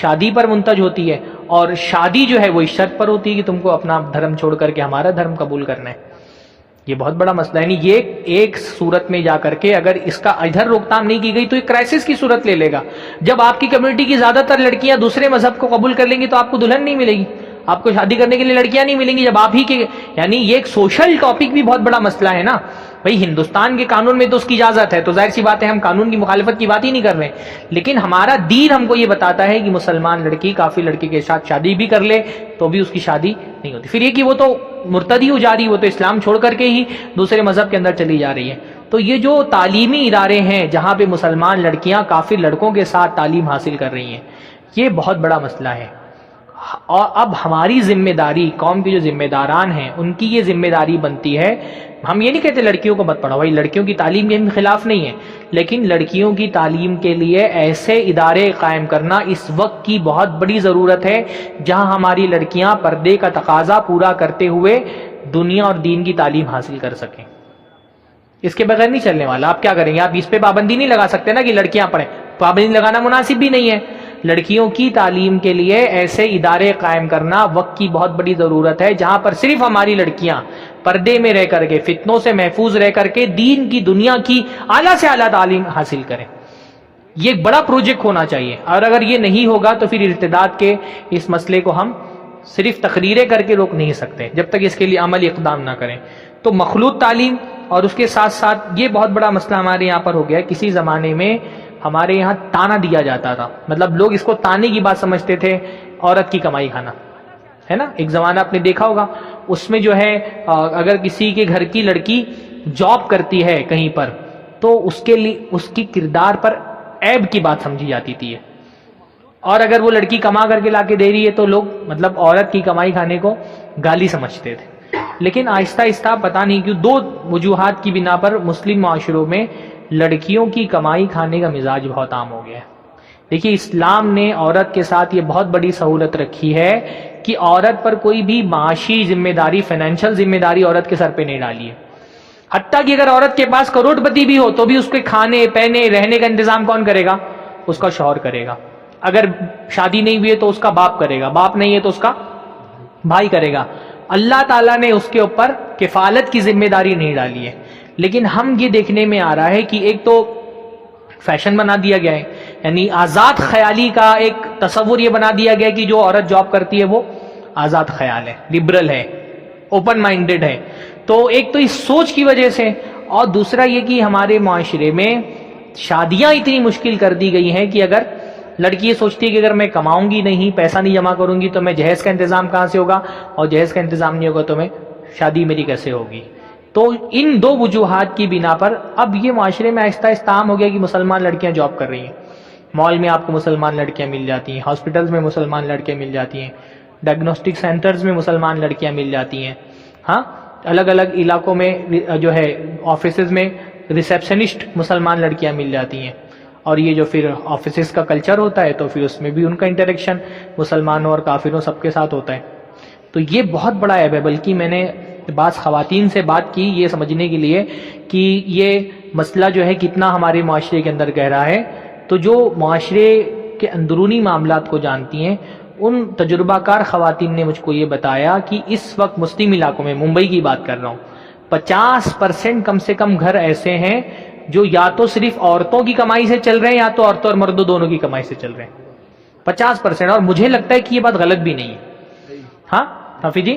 شادی پر منتج ہوتی ہے، اور شادی جو ہے وہ اس شرط پر ہوتی ہے کہ تم کو اپنا دھرم چھوڑ کر کے ہمارا دھرم قبول کرنا ہے. یہ بہت بڑا مسئلہ ہے. یعنی یہ ایک صورت میں جا کر کے اگر اس کا ادھر روک تھام نہیں کی گئی تو یہ کرائسس کی صورت لے لے گا. جب آپ کی کمیونٹی کی زیادہ تر لڑکیاں دوسرے مذہب کو قبول کر لیں گی تو آپ کو دلہن نہیں ملے گی، آپ کو شادی کرنے کے لیے لڑکیاں نہیں ملیں گی. جب آپ ہی کے یعنی یہ ایک سوشل ٹاپک بھی بہت بڑا مسئلہ ہے نا بھائی. ہندوستان کے قانون میں تو اس کی اجازت ہے، تو ظاہر سی بات ہے ہم قانون کی مخالفت کی بات ہی نہیں کر رہے، لیکن ہمارا دین ہم کو یہ بتاتا ہے کہ مسلمان لڑکی کافر لڑکے کے ساتھ شادی بھی کر لے تو بھی اس کی شادی نہیں ہوتی. پھر یہ کہ وہ تو مرتدی ہو جا رہی، وہ تو اسلام چھوڑ کر کے ہی دوسرے مذہب کے اندر چلی جا رہی ہے. تو یہ جو تعلیمی ادارے ہیں جہاں پہ مسلمان لڑکیاں کافر لڑکوں کے ساتھ تعلیم حاصل کر رہی ہیں، یہ بہت بڑا مسئلہ ہے. اور اب ہماری ذمہ داری، قوم کے جو ذمہ داران ہیں ان کی یہ ذمہ داری بنتی ہے. ہم یہ نہیں کہتے لڑکیوں کو مت پڑھاؤ، بھائی لڑکیوں کی تعلیم کے خلاف نہیں ہے، لیکن لڑکیوں کی تعلیم کے لیے ایسے ادارے قائم کرنا اس وقت کی بہت بڑی ضرورت ہے جہاں ہماری لڑکیاں پردے کا تقاضا پورا کرتے ہوئے دنیا اور دین کی تعلیم حاصل کر سکیں. اس کے بغیر نہیں چلنے والا. آپ کیا کریں گے؟ آپ اس پہ پابندی نہیں لگا سکتے نا کہ لڑکیاں پڑھیں، پابندی لگانا مناسب بھی نہیں ہے. لڑکیوں کی تعلیم کے لیے ایسے ادارے قائم کرنا وقت کی بہت بڑی ضرورت ہے جہاں پر صرف ہماری لڑکیاں پردے میں رہ کر کے، فتنوں سے محفوظ رہ کر کے دین کی، دنیا کی اعلیٰ سے اعلیٰ تعلیم حاصل کریں. یہ ایک بڑا پروجیکٹ ہونا چاہیے، اور اگر یہ نہیں ہوگا تو پھر ارتداد کے اس مسئلے کو ہم صرف تقریریں کر کے روک نہیں سکتے جب تک اس کے لیے عملی اقدام نہ کریں. تو مخلوط تعلیم اور اس کے ساتھ ساتھ یہ بہت بڑا مسئلہ ہمارے یہاں پر ہو گیا. کسی زمانے میں ہمارے یہاں تانا دیا جاتا تھا، مطلب لوگ اس کو تانے کی بات سمجھتے تھے، عورت کی کمائی کھانا ہے نا. ایک زمانہ آپ نے دیکھا ہوگا اس میں جو ہے اگر کسی کے گھر کی لڑکی جاب کرتی ہے کہیں پر تو اس کے لیے اس کی کردار پر عیب کی بات سمجھی جاتی تھی، اور اگر وہ لڑکی کما کر کے لا کے دے رہی ہے تو لوگ مطلب عورت کی کمائی کھانے کو گالی سمجھتے تھے. لیکن آہستہ آہستہ پتہ نہیں کیوں دو وجوہات کی بنا پر مسلم معاشروں میں لڑکیوں کی کمائی کھانے کا مزاج بہت عام ہو گیا ہے. دیکھیے اسلام نے عورت کے ساتھ یہ بہت بڑی سہولت رکھی ہے کہ عورت پر کوئی بھی معاشی ذمہ داری، فائنینشیل ذمہ داری عورت کے سر پہ نہیں ڈالی ہے. حتیٰ کہ اگر عورت کے پاس کروڑ پتی بھی ہو تو بھی اس کے کھانے پینے رہنے کا انتظام کون کرے گا؟ اس کا شوہر کرے گا. اگر شادی نہیں ہوئی ہے تو اس کا باپ کرے گا، باپ نہیں ہے تو اس کا بھائی کرے گا. اللہ تعالیٰ نے اس کے اوپر کفالت کی ذمہ داری نہیں ڈالی ہے. لیکن ہم یہ دیکھنے میں آ رہا ہے کہ ایک تو فیشن بنا دیا گیا ہے، یعنی آزاد خیالی کا ایک تصور یہ بنا دیا گیا کہ جو عورت جاب کرتی ہے وہ آزاد خیال ہے، لبرل ہے، اوپن مائنڈڈ ہے. تو ایک تو اس سوچ کی وجہ سے، اور دوسرا یہ کہ ہمارے معاشرے میں شادیاں اتنی مشکل کر دی گئی ہیں کہ اگر لڑکی یہ سوچتی ہے کہ اگر میں کماؤں گی نہیں، پیسہ نہیں جمع کروں گی تو میں جہیز کا انتظام کہاں سے ہوگا، اور جہیز کا انتظام نہیں ہوگا تو میں شادی میری کیسے ہوگی. تو ان دو وجوہات کی بنا پر اب یہ معاشرے میں آہستہ آہستہ عام ہو گیا کہ مسلمان لڑکیاں جاب کر رہی ہیں. مال میں آپ کو مسلمان لڑکیاں مل جاتی ہیں، ہاسپٹلز میں مسلمان لڑکیاں مل جاتی ہیں، ڈائگنوسٹک سینٹرز میں مسلمان لڑکیاں مل جاتی ہیں. ہاں، الگ الگ علاقوں میں جو ہے آفیسز میں ریسیپشنسٹ مسلمان لڑکیاں مل جاتی ہیں. اور یہ جو پھر آفیسز کا کلچر ہوتا ہے تو پھر اس میں بھی ان کا انٹریکشن مسلمانوں اور کافروں سب کے ساتھ ہوتا ہے. تو یہ بہت بڑا عیب ہے. بلکہ میں نے بعض خواتین سے بات کی یہ سمجھنے کے لیے کہ یہ مسئلہ جو ہے کتنا ہمارے معاشرے کے اندر گہرا ہے. تو جو معاشرے کے اندرونی معاملات کو جانتی ہیں ان تجربہ کار خواتین نے مجھ کو یہ بتایا کہ اس وقت مسلم علاقوں میں، ممبئی کی بات کر رہا ہوں، 50% کم سے کم گھر ایسے ہیں جو یا تو صرف عورتوں کی کمائی سے چل رہے ہیں یا تو عورتوں اور مردوں دونوں کی کمائی سے چل رہے ہیں. 50%. اور مجھے لگتا ہے کہ یہ بات غلط بھی نہیں ہے. ہاں حافظ جی،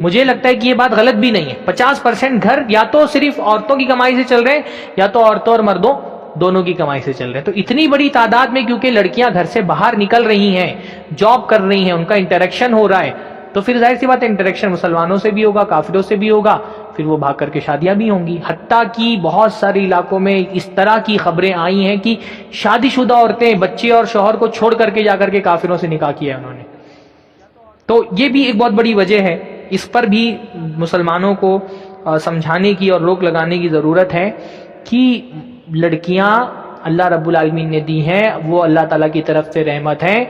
مجھے لگتا ہے کہ یہ بات غلط بھی نہیں ہے. 50% گھر یا تو صرف عورتوں کی کمائی سے چل رہے ہیں یا تو عورتوں اور مردوں دونوں کی کمائی سے چل رہے ہیں. تو اتنی بڑی تعداد میں کیونکہ لڑکیاں گھر سے باہر نکل رہی ہیں، جاب کر رہی ہیں، ان کا انٹریکشن ہو رہا ہے، تو پھر ظاہر سی بات ہے انٹریکشن مسلمانوں سے بھی ہوگا، کافروں سے بھی ہوگا. پھر وہ بھاگ کر کے شادیاں بھی ہوں گی. حتیٰ کہ بہت سارے علاقوں میں اس طرح کی خبریں آئی ہیں کہ شادی شدہ عورتیں بچے اور شوہر کو چھوڑ کر کے جا کر کے کافروں سے نکاح کیا انہوں نے. تو یہ بھی ایک بہت بڑی وجہ ہے. اس پر بھی مسلمانوں کو سمجھانے کی اور روک لگانے کی ضرورت ہے کہ لڑکیاں اللہ رب العالمین نے دی ہیں، وہ اللہ تعالیٰ کی طرف سے رحمت ہیں،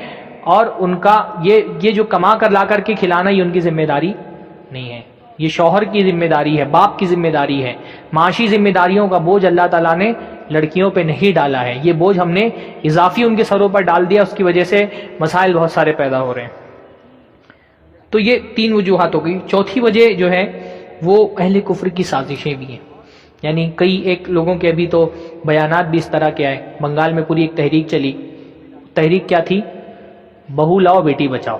اور ان کا یہ جو کما کر لا کر کے کھلانا یہ ان کی ذمہ داری نہیں ہے، یہ شوہر کی ذمہ داری ہے، باپ کی ذمہ داری ہے. معاشی ذمہ داریوں کا بوجھ اللہ تعالیٰ نے لڑکیوں پہ نہیں ڈالا ہے، یہ بوجھ ہم نے اضافی ان کے سروں پر ڈال دیا، اس کی وجہ سے مسائل بہت سارے پیدا ہو رہے ہیں. تو یہ 3 وجوہات ہو گئی. چوتھی وجہ جو ہے وہ اہل کفر کی سازشیں بھی ہیں. یعنی کئی ایک لوگوں کے ابھی تو بیانات بھی اس طرح کے آئے. بنگال میں پوری ایک تحریک چلی. تحریک کیا تھی؟ بہو لاؤ بیٹی بچاؤ.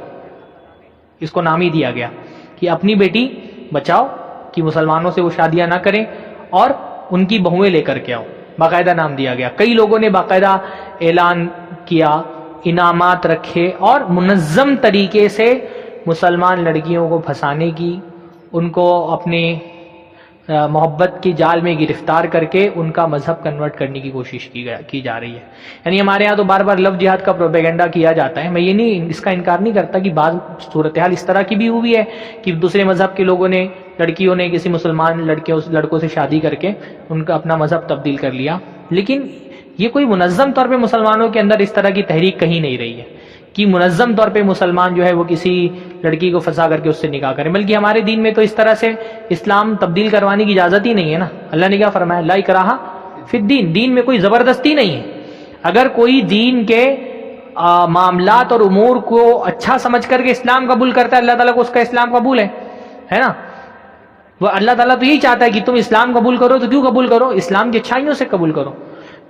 اس کو نام ہی دیا گیا کہ اپنی بیٹی بچاؤ کہ مسلمانوں سے وہ شادیاں نہ کریں اور ان کی بہویں لے کر کے آؤ. باقاعدہ نام دیا گیا. کئی لوگوں نے باقاعدہ اعلان کیا، انعامات رکھے اور منظم طریقے سے مسلمان لڑکیوں کو پھنسانے کی، ان کو اپنے محبت کی جال میں گرفتار کر کے ان کا مذہب کنورٹ کرنے کی کوشش کی جا رہی ہے. یعنی ہمارے ہاں تو بار بار لو جہاد کا پروپیگنڈا کیا جاتا ہے. میں یہ نہیں اس کا انکار نہیں کرتا کہ بعض صورتحال اس طرح کی بھی ہوئی ہے کہ دوسرے مذہب کے لوگوں نے، لڑکیوں نے کسی مسلمان لڑکوں سے شادی کر کے ان کا اپنا مذہب تبدیل کر لیا. لیکن یہ کوئی منظم طور پہ مسلمانوں کے اندر اس طرح کی تحریک کہیں نہیں رہی ہے کہ منظم طور پہ مسلمان جو ہے وہ کسی لڑکی کو پھنسا کر کے اس سے نکاح کریں. بلکہ ہمارے دین میں تو اس طرح سے اسلام تبدیل کروانے کی اجازت ہی نہیں ہے نا. اللہ نے کیا فرمایا؟ لا اکراہ فی الدین. دین میں کوئی زبردستی نہیں ہے. اگر کوئی دین کے معاملات اور امور کو اچھا سمجھ کر کے اسلام قبول کرتا ہے، اللہ تعالیٰ کو اس کا اسلام قبول ہے نا. وہ اللہ تعالیٰ تو یہی چاہتا ہے کہ تم اسلام قبول کرو. تو کیوں قبول کرو؟ اسلام کی اچھائیوں سے قبول کرو.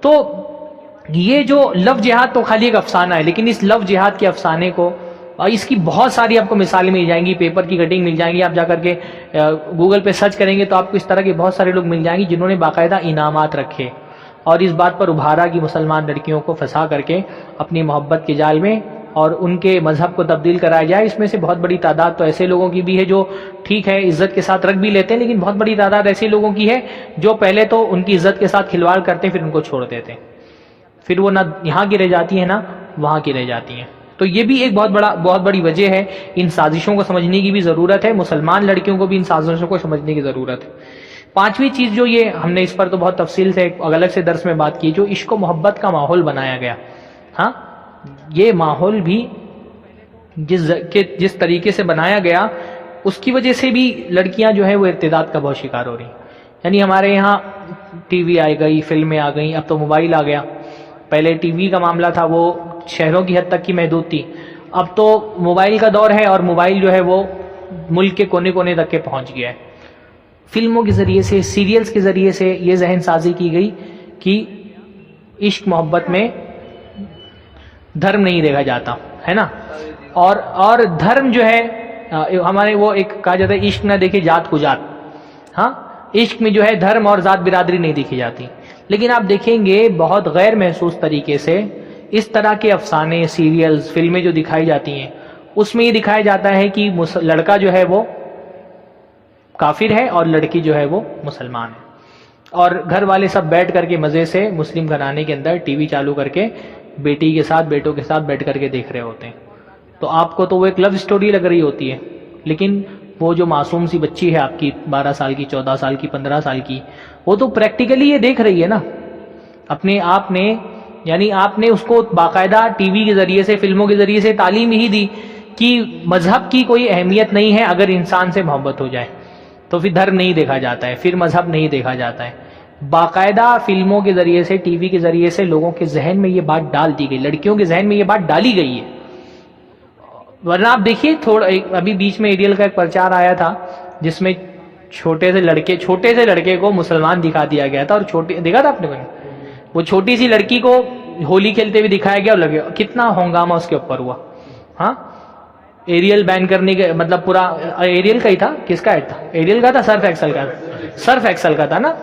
تو یہ جو لو جہاد تو خالی ایک افسانہ ہے، لیکن اس لو جہاد کے افسانے کو، اس کی بہت ساری آپ کو مثالیں مل جائیں گی، پیپر کی کٹنگ مل جائیں گی. آپ جا کر کے گوگل پہ سرچ کریں گے تو آپ کو اس طرح کے بہت سارے لوگ مل جائیں گے جنہوں نے باقاعدہ انعامات رکھے اور اس بات پر ابھارا کہ مسلمان لڑکیوں کو پھنسا کر کے اپنی محبت کے جال میں اور ان کے مذہب کو تبدیل کرایا جائے. اس میں سے بہت بڑی تعداد تو ایسے لوگوں کی بھی ہے جو ٹھیک ہے عزت کے ساتھ رکھ بھی لیتے ہیں، لیکن بہت بڑی تعداد ایسے لوگوں کی ہے جو پہلے تو ان کی عزت کے ساتھ کھلواڑ کرتے ہیں، پھر ان کو چھوڑ دیتے ہیں. پھر وہ نہ یہاں کی رہ جاتی ہیں نہ وہاں کی رہ جاتی ہیں. تو یہ بھی ایک بہت بڑی وجہ ہے. ان سازشوں کو سمجھنے کی بھی ضرورت ہے. مسلمان لڑکیوں کو بھی ان سازشوں کو سمجھنے کی ضرورت ہے. 5ویں چیز جو یہ ہم نے اس پر تو بہت تفصیل سے ایک الگ سے درس میں بات کی، جو عشق و محبت کا ماحول بنایا گیا. ہاں، یہ ماحول بھی جس طریقے سے بنایا گیا اس کی وجہ سے بھی لڑکیاں جو ہے وہ ارتداد کا بہت شکار ہو رہی ہیں. یعنی ہمارے یہاں ٹی وی آ گئی، فلمیں آ گئیں، اب تو موبائل آ گیا. پہلے ٹی وی کا معاملہ تھا وہ شہروں کی حد تک کی محدود تھی. اب تو موبائل کا دور ہے اور موبائل جو ہے وہ ملک کے کونے کونے تک کے پہنچ گیا ہے. فلموں کے ذریعے سے، سیریلز کے ذریعے سے یہ ذہن سازی کی گئی کہ عشق محبت میں دھرم نہیں دیکھا جاتا ہے نا. اور دھرم جو ہے ہمارے وہ ایک کہا جاتا ہے عشق نہ دیکھے جات کو جات. ہاں، عشق میں جو ہے دھرم اور ذات برادری نہیں دیکھی جاتی. لیکن آپ دیکھیں گے بہت غیر محسوس طریقے سے اس طرح کے افسانے، سیریلز، فلمیں جو دکھائی جاتی ہیں اس میں یہ دکھایا جاتا ہے کہ لڑکا جو ہے وہ کافر ہے اور لڑکی جو ہے وہ مسلمان ہے. اور گھر والے سب بیٹھ کر کے مزے سے مسلم گھرانے کے اندر ٹی وی چالو کر کے بیٹی کے ساتھ، بیٹوں کے ساتھ بیٹھ کر کے دیکھ رہے ہوتے ہیں. تو آپ کو تو وہ ایک لو سٹوری لگ رہی ہوتی ہے، لیکن وہ جو معصوم سی بچی ہے آپ کی 12 سال کی، 14 سال کی، 15 سال کی، وہ تو پریکٹیکلی یہ دیکھ رہی ہے نا اپنے آپ نے. یعنی آپ نے اس کو باقاعدہ ٹی وی کے ذریعے سے، فلموں کے ذریعے سے تعلیم ہی دی کہ مذہب کی کوئی اہمیت نہیں ہے. اگر انسان سے محبت ہو جائے تو پھر دھرم نہیں دیکھا جاتا ہے، پھر مذہب نہیں دیکھا جاتا ہے. باقاعدہ فلموں کے ذریعے سے، ٹی وی کے ذریعے سے لوگوں کے ذہن میں یہ بات ڈال دی گئی، لڑکیوں کے ذہن میں یہ بات ڈالی گئی ہے. ورنہ آپ دیکھیے ابھی بیچ میں ایریل کا ایک پرچار آیا تھا جس میں چھوٹے سے لڑکے کو مسلمان دکھا دیا گیا تھا. اور دیکھا تھا آپ نے وہ چھوٹی سی لڑکی کو ہولی کھیلتے ہوئے دکھایا گیا اور لگے کتنا ہنگامہ اس کے اوپر ہوا. ہاں، ایریل بین کرنے کے مطلب پورا ایریل کا ہی تھا. کس کا ایڈ تھا؟ ایریل کا تھا، سرف ایکسل کا تھا نا.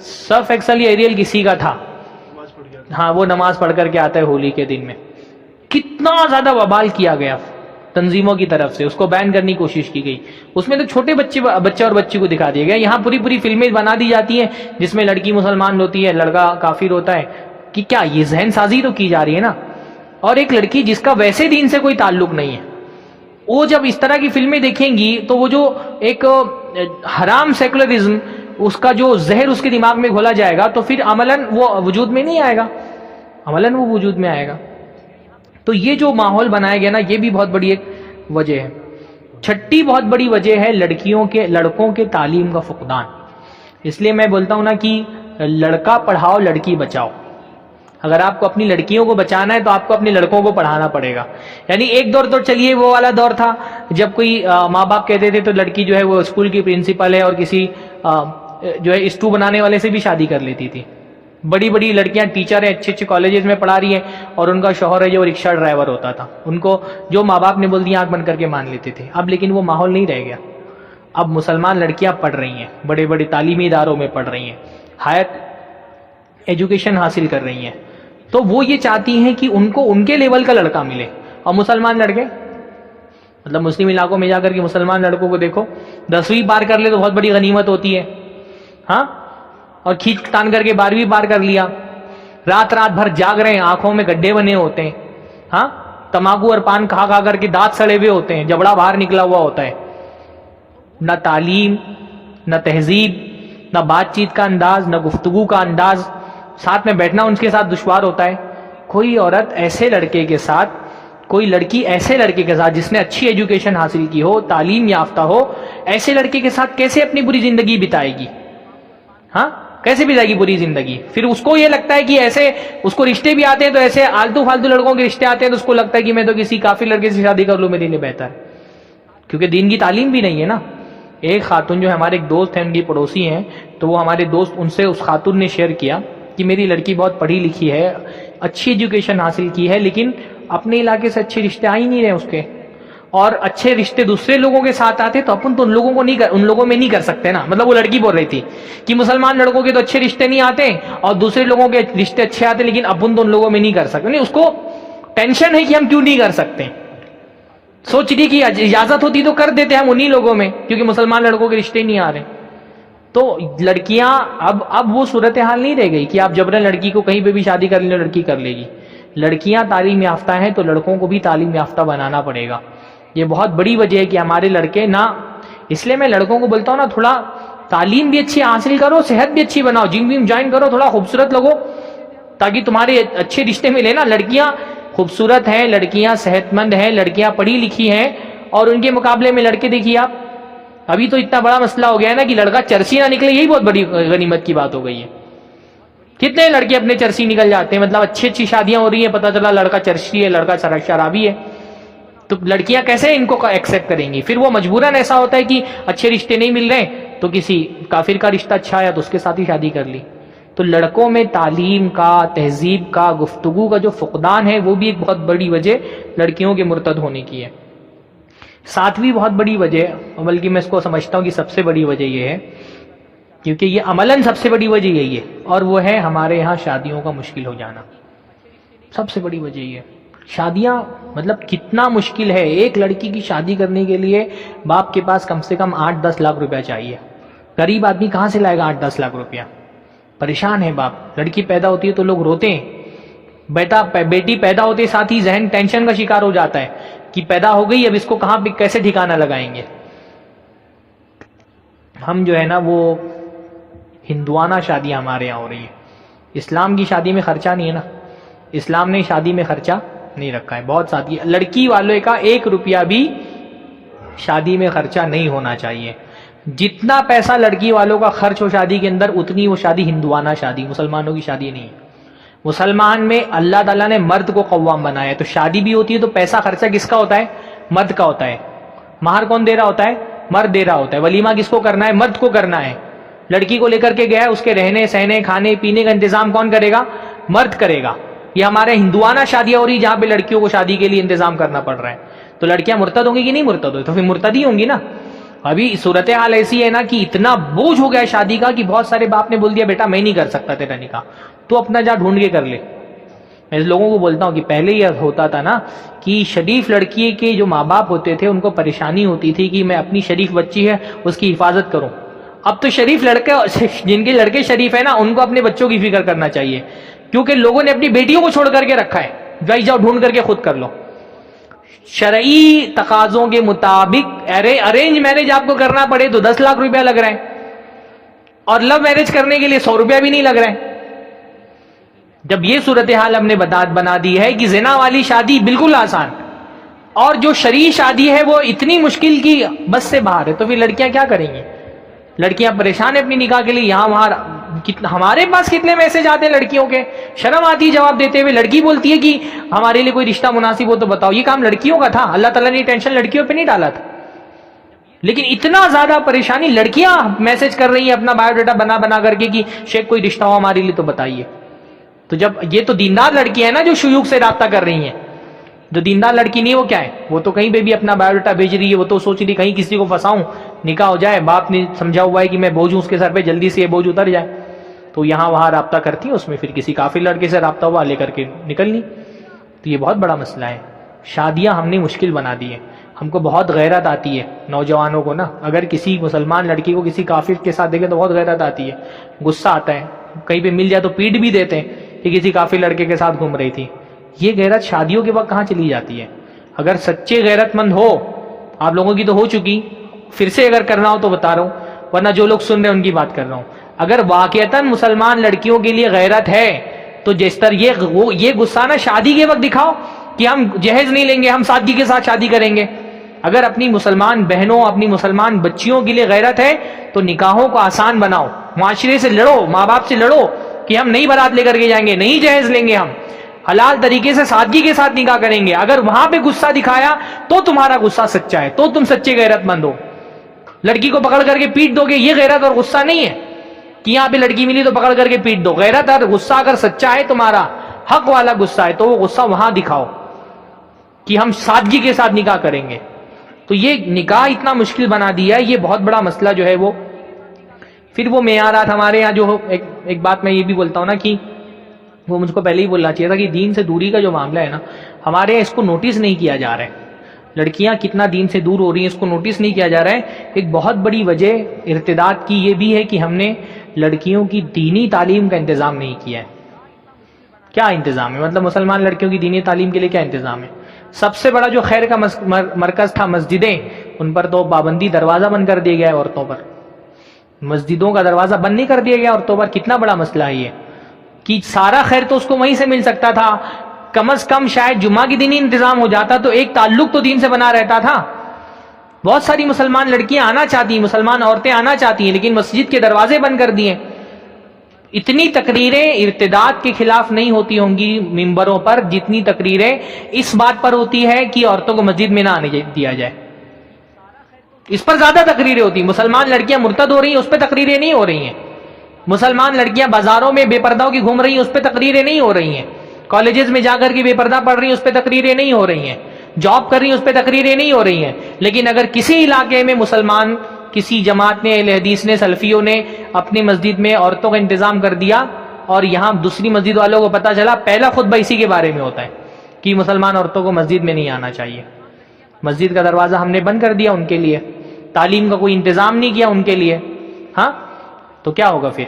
سرف ایکسل یا ایریل کسی کا تھا. ہاں، وہ نماز پڑھ کر کے آتا ہے ہولی کے دن میں. کتنا زیادہ وبال کیا گیا تنظیموں کی طرف سے اس کو بین کرنے کی کوشش کی گئی. اس میں تو چھوٹے بچے اور بچی کو دکھا دیا گیا. یہاں پوری فلمیں بنا دی جاتی ہیں جس میں لڑکی مسلمان ہوتی ہے، لڑکا کافر ہوتا ہے. کہ کیا یہ ذہن سازی تو کی جا رہی ہے نا. اور ایک لڑکی جس کا ویسے دین سے کوئی تعلق نہیں ہے، وہ جب اس طرح کی فلمیں دیکھیں گی تو وہ جو ایک حرام سیکولرزم اس کا جو زہر اس کے دماغ میں گھولا جائے گا تو پھر عملاً وہ وجود میں نہیں آئے گا، عملاً وہ وجود میں آئے گا. تو یہ جو ماحول بنایا گیا نا، یہ بھی بہت بڑی ایک وجہ ہے. چھٹی بہت بڑی وجہ ہے لڑکوں کے تعلیم کا فقدان. اس لیے میں بولتا ہوں نا کہ لڑکا پڑھاؤ لڑکی بچاؤ. اگر آپ کو اپنی لڑکیوں کو بچانا ہے تو آپ کو اپنے لڑکوں کو پڑھانا پڑے گا. یعنی ایک دور تو چلیے وہ والا دور تھا جب کوئی ماں باپ کہتے تھے تو لڑکی جو ہے وہ اسکول کی پرنسپل ہے اور کسی جو ہے اسٹو بنانے والے سے بھی شادی کر لیتی تھی. بڑی بڑی لڑکیاں ٹیچر ہیں، اچھے کالجز میں پڑھا رہی ہیں، اور ان کا شوہر ہے جو رکشہ ڈرائیور ہوتا تھا. ان کو جو ماں باپ نے بول دیا آنکھ بند کر کے مان لیتے تھے. اب لیکن وہ ماحول نہیں رہ گیا. اب مسلمان لڑکیاں پڑھ رہی ہیں، بڑے بڑے تعلیمی اداروں میں پڑھ رہی ہیں، ہائر ایجوکیشن حاصل کر رہی ہیں. تو وہ یہ چاہتی ہیں کہ ان کو ان کے لیول کا لڑکا ملے. اور مسلمان لڑکے مطلب مسلم علاقوں میں جا کر کے مسلمان لڑکوں کو دیکھو، 10ویں پار کر لے تو بہت بڑی غنیمت ہوتی ہے. ہاں، اور کھینچ تان کر کے 12ویں پار کر لیا، رات بھر جاگ رہے ہیں، آنکھوں میں گڈھے بنے ہوتے ہیں. ہاں، تمباکو اور پان کھا کر کے دانت سڑے ہوئے ہوتے ہیں، جبڑا باہر نکلا ہوا ہوتا ہے. نہ تعلیم، نہ تہذیب، نہ بات چیت کا انداز، نہ گفتگو کا انداز، ساتھ میں بیٹھنا ان کے ساتھ دشوار ہوتا ہے. کوئی عورت ایسے لڑکے کے ساتھ، کوئی لڑکی ایسے لڑکے کے ساتھ جس نے اچھی ایجوکیشن حاصل کی ہو، تعلیم یافتہ ہو، ایسے لڑکے کے ساتھ کیسے اپنی پوری زندگی بتائے گی؟ ہاں، کیسے بتائے گی پوری زندگی؟ پھر اس کو یہ لگتا ہے کہ ایسے اس کو رشتے بھی آتے ہیں تو ایسے آلتو فالتو لڑکوں کے رشتے آتے ہیں تو اس کو لگتا ہے کہ میں تو کسی کافر لڑکے سے شادی کر لوں، میرے لیے بہتر ہے. کیونکہ دین کی تعلیم بھی نہیں ہے نا. ایک خاتون جو ہمارے ایک دوست ہیں، ان کی پڑوسی ہیں، تو وہ ہمارے دوست ان سے اس خاتون نے شیئر کیا کہ میری لڑکی بہت پڑھی لکھی ہے، اچھی ایجوکیشن حاصل کی ہے، لیکن اپنے علاقے سے اچھے رشتے آ ہی نہیں رہے اس کے. اور اچھے رشتے دوسرے لوگوں کے ساتھ آتے تو اپن تو ان لوگوں میں نہیں کر سکتے نا. مطلب وہ لڑکی بول رہی تھی کہ مسلمان لڑکوں کے تو اچھے رشتے نہیں آتے اور دوسرے لوگوں کے رشتے اچھے آتے، لیکن اپن تو ان لوگوں میں نہیں کر سکتے. نہیں، اس کو ٹینشن ہے کہ ہم کیوں نہیں کر سکتے. سوچ رہی کہ اجازت ہوتی تو کر دیتے ہم انہی لوگوں میں، کیونکہ مسلمان لڑکوں کے رشتے نہیں آ رہے. تو لڑکیاں اب وہ صورتحال نہیں رہ گئی کہ آپ جبرن لڑکی کو کہیں پہ بھی شادی کر لیں لڑکی کر لے گی. لڑکیاں تعلیم یافتہ ہیں تو لڑکوں کو بھی تعلیم یافتہ بنانا پڑے گا. یہ بہت بڑی وجہ ہے کہ ہمارے لڑکے نہ، اس لیے میں لڑکوں کو بولتا ہوں نا، تھوڑا تعلیم بھی اچھی حاصل کرو، صحت بھی اچھی بناؤ، جم وم جوائن کرو، تھوڑا خوبصورت لگو تاکہ تمہارے اچھے رشتے ملے نا. لڑکیاں خوبصورت ہیں، لڑکیاں صحت مند ہیں، لڑکیاں پڑھی لکھی ہیں، اور ان کے مقابلے میں لڑکے دیکھیے آپ، ابھی تو اتنا بڑا مسئلہ ہو گیا ہے نا کہ لڑکا چرسی نہ نکلے، یہی بہت بڑی غنیمت کی بات ہو گئی ہے. کتنے لڑکے اپنے چرسی نکل جاتے ہیں، مطلب اچھی شادیاں ہو رہی ہیں، پتہ چلا لڑکا چرسی ہے، لڑکا شرابی ہے. تو لڑکیاں کیسے ان کو ایکسیپٹ کریں گی؟ پھر وہ مجبوراً ایسا ہوتا ہے کہ اچھے رشتے نہیں مل رہے تو کسی کافر کا رشتہ اچھا آیا تو اس کے ساتھ ہی شادی کر لی. تو لڑکوں میں تعلیم کا، تہذیب کا، گفتگو کا جو فقدان ہے وہ بھی ایک بہت بڑی وجہ لڑکیوں کے مرتد ہونے کی ہے. 7ویں بہت بڑی وجہ، بلکہ میں اس کو سمجھتا ہوں کہ سب سے بڑی وجہ یہ ہے، کیونکہ یہ عملاً سب سے بڑی وجہ یہی ہے، اور وہ ہے ہمارے یہاں شادیوں کا مشکل ہو جانا. سب سے بڑی وجہ یہ ہے. شادیاں مطلب کتنا مشکل ہے. ایک لڑکی کی شادی کرنے کے لیے باپ کے پاس کم سے کم 8-10 لاکھ روپیہ چاہیے. غریب آدمی کہاں سے لائے گا 8-10 لاکھ روپیہ؟ پریشان ہے باپ. لڑکی پیدا ہوتی ہے تو لوگ روتے ہیں، بیٹی پیدا ہوتے ساتھ ہی ذہن ٹینشن کا شکار ہو جاتا ہے کہ پیدا ہو گئی، اب اس کو کہاں پہ کیسے ٹھکانہ لگائیں گے. ہم جو ہے نا وہ ہندوانہ شادیاں ہمارے یہاں ہو رہی ہیں. اسلام کی شادی میں خرچہ نہیں ہے نا، اسلام نے شادی میں خرچہ نہیں رکھا ہے. بہت سادی لڑکی والے کا 1 روپیہ بھی شادی میں خرچہ نہیں ہونا چاہیے. جتنا پیسہ لڑکی والوں کا خرچ ہو شادی کے اندر، اتنی وہ شادی ہندوانہ شادی، مسلمانوں کی شادی نہیں. مسلمان میں اللہ تعالیٰ نے مرد کو قوام بنایا ہے، تو شادی بھی ہوتی ہے تو پیسہ خرچہ کس کا ہوتا ہے؟ مرد کا ہوتا ہے. مہر کون دے رہا ہوتا ہے؟ مرد دے رہا ہوتا ہے. ولیمہ کس کو کرنا ہے؟ مرد کو کرنا ہے. لڑکی کو لے کر کے گیا ہے، اس کے رہنے سہنے کھانے پینے کا انتظام کون کرے گا؟ مرد کرے گا. یہ ہمارے ہندوانہ شادیاں ہو رہی جہاں پہ لڑکیوں کو شادی کے لیے انتظام کرنا پڑ رہا ہے. تو لڑکیاں مرتد ہوں گی کہ نہیں مرتد ہوئی؟ تو پھر مرتد ہی ہوں گی نا. ابھی صورتحال ایسی ہے نا کہ اتنا بوجھ ہو گیا ہے شادی کا کہ بہت سارے باپ نے بول دیا بیٹا میں نہیں کر سکتا تیرا نکاح، تو اپنا جا ڈھونڈ کے کر لے. میں لوگوں کو بولتا ہوں کہ پہلے یہ ہوتا تھا نا کہ شریف لڑکی کے جو ماں باپ ہوتے تھے ان کو پریشانی ہوتی تھی کہ میں اپنی شریف بچی ہے اس کی حفاظت کروں. اب تو شریف لڑکے جن کے لڑکے شریف ہیں نا ان کو اپنے بچوں کی فکر کرنا چاہیے, کیونکہ لوگوں نے اپنی بیٹیوں کو چھوڑ کر کے رکھا ہے, بھائی جاؤ ڈھونڈ کر کے خود کر لو. شرعی تقاضوں کے مطابق ارینج میرج آپ کو کرنا پڑے تو 10 لاکھ روپیہ لگ رہا ہے, اور لو میرج کرنے کے لیے 100 روپیہ بھی نہیں لگ رہا ہے. جب یہ صورتحال ہم نے بنا دی ہے کہ زنا والی شادی بالکل آسان اور جو شرعی شادی ہے وہ اتنی مشکل کی بس سے باہر ہے, تو پھر لڑکیاں کیا کریں گی؟ لڑکیاں پریشان ہیں اپنی نکاح کے لیے. یہاں وہاں ہمارے پاس کتنے میسج آتے ہیں لڑکیوں کے, شرم آتی ہے جواب دیتے ہوئے. لڑکی بولتی ہے کہ ہمارے لیے کوئی رشتہ مناسب ہو تو بتاؤ. یہ کام لڑکیوں کا تھا, اللہ تعالیٰ نے ٹینشن لڑکیوں پہ نہیں ڈالا تھا. لیکن اتنا زیادہ پریشانی لڑکیاں میسج کر رہی ہیں اپنا بایو ڈیٹا بنا کر کے کہ شیخ کوئی رشتہ ہو ہمارے لیے تو بتائیے. تو جب یہ تو دیندار لڑکی ہے نا جو شیوخ سے رابطہ کر رہی ہیں, جو دیندار لڑکی نہیں وہ کیا ہے, وہ تو کہیں پہ بھی اپنا بایو ڈیٹا بھیج رہی ہے. وہ تو سوچ رہی کہیں کسی کو پھنساؤں, نکاح ہو جائے, باپ نے سمجھا ہوا ہے کہ میں بوجھ ہوں اس کے سر پہ, جلدی سے یہ بوجھ اتر جائے. تو یہاں وہاں رابطہ کرتی ہیں, اس میں پھر کسی کافر لڑکے سے رابطہ ہوا لے کر کے نکلنی. تو یہ بہت بڑا مسئلہ ہے. شادیاں ہم نے مشکل بنا دی ہیں. ہم کو بہت غیرت آتی ہے نوجوانوں کو نا, اگر کسی مسلمان لڑکی کو کسی کافر کے ساتھ دیکھیں تو بہت غیرت آتی ہے, غصہ آتا ہے. کہیں پہ مل جائے تو پیٹ بھی دیتے ہیں کہ کسی کافر لڑکے کے ساتھ گھوم رہی تھی. یہ غیرت شادیوں کے وقت کہاں چلی جاتی ہے؟ اگر سچے غیرت مند ہو, آپ لوگوں کی تو ہو چکی, پھر سے اگر کرنا ہو تو بتا رہا ہوں, ورنہ جو لوگ سن رہے ہیں ان کی بات کر رہا ہوں. اگر واقعتاً مسلمان لڑکیوں کے لیے غیرت ہے تو جس طرح یہ غصہ نا شادی کے وقت دکھاؤ کہ ہم جہیز نہیں لیں گے, ہم سادگی کے ساتھ شادی کریں گے. اگر اپنی مسلمان بہنوں, اپنی مسلمان بچیوں کے لیے غیرت ہے تو نکاحوں کو آسان بناؤ, معاشرے سے لڑو, ماں باپ سے لڑو کہ ہم نہیں بارات لے کر کے جائیں گے, نہیں جہیز لیں گے, ہم حلال طریقے سے سادگی کے ساتھ نکاح کریں گے. اگر وہاں پہ غصہ دکھایا تو تمہارا غصہ سچا ہے, تو تم سچے غیرت مند ہو. لڑکی کو پکڑ کر کے پیٹ دو گے, یہ غیرت اور غصہ نہیں ہے کہ یہاں پہ لڑکی ملی تو پکڑ کر کے پیٹ دو. غیرت اور غصہ اگر سچا ہے, تمہارا حق والا غصہ ہے, تو وہ غصہ وہاں دکھاؤ کہ ہم سادگی کے ساتھ نکاح کریں گے. تو یہ نکاح اتنا مشکل بنا دیا ہے, یہ بہت بڑا مسئلہ جو ہے وہ. پھر وہ معیارات ہمارے یہاں جو ایک بات میں یہ بھی بولتا ہوں نا کہ وہ مجھ کو پہلے ہی بولنا چاہیے تھا کہ دین سے دوری کا جو معاملہ ہے نا, ہمارے یہاں اس کو نوٹس نہیں کیا جا رہا ہے. لڑکیاں کتنا دین سے دور ہو رہی ہیں اس کو نوٹس نہیں کیا جا رہا ہے. ایک بہت بڑی وجہ ارتداد کی یہ بھی ہے کہ ہم نے لڑکیوں کی دینی تعلیم کا انتظام نہیں کیا ہے. کیا انتظام ہے؟ مطلب مسلمان لڑکیوں کی دینی تعلیم کے لیے کیا انتظام ہے؟ سب سے بڑا جو خیر کا مرکز تھا مسجدیں, ان پر تو پابندی, دروازہ بند کر دیا گیا ہے عورتوں پر. مسجدوں کا دروازہ بند نہیں کر دیا گیا عورتوں پر. کتنا بڑا مسئلہ ہے یہ کہ سارا خیر تو اس کو وہیں سے مل سکتا تھا. کم از کم شاید جمعہ کی دینی انتظام ہو جاتا تو ایک تعلق تو دین سے بنا رہتا تھا. بہت ساری مسلمان لڑکیاں آنا چاہتی ہیں, مسلمان عورتیں آنا چاہتی ہیں, لیکن مسجد کے دروازے بند کر دیے. اتنی تقریریں ارتداد کے خلاف نہیں ہوتی ہوں گی ممبروں پر جتنی تقریریں اس بات پر ہوتی ہے کہ عورتوں کو مسجد میں نہ آنے دیا جائے. اس پر زیادہ تقریریں ہوتی ہیں. مسلمان لڑکیاں مرتد ہو رہی ہیں, اس پہ تقریریں نہیں ہو رہی ہیں. مسلمان لڑکیاں بازاروں میں بے پردہ کی گھوم رہی ہیں, اس پہ تقریریں نہیں ہو رہی ہیں. کالجز میں جا کر کے بے پردہ پڑھ رہی ہیں, اس پہ تقریریں نہیں ہو رہی ہیں. جاب کر رہی ہیں, اس پہ تقریریں نہیں ہو رہی ہیں. لیکن اگر کسی علاقے میں مسلمان, کسی جماعت نے, اہل حدیث نے, سلفیوں نے اپنی مسجد میں عورتوں کا انتظام کر دیا اور یہاں دوسری مسجد والوں کو پتہ چلا, پہلا خطبہ اسی کے بارے میں ہوتا ہے کہ مسلمان عورتوں کو مسجد میں نہیں آنا چاہیے. مسجد کا دروازہ ہم نے بند کر دیا ان کے لیے, تعلیم کا کوئی انتظام نہیں کیا ان کے لیے. ہاں تو کیا ہوگا پھر؟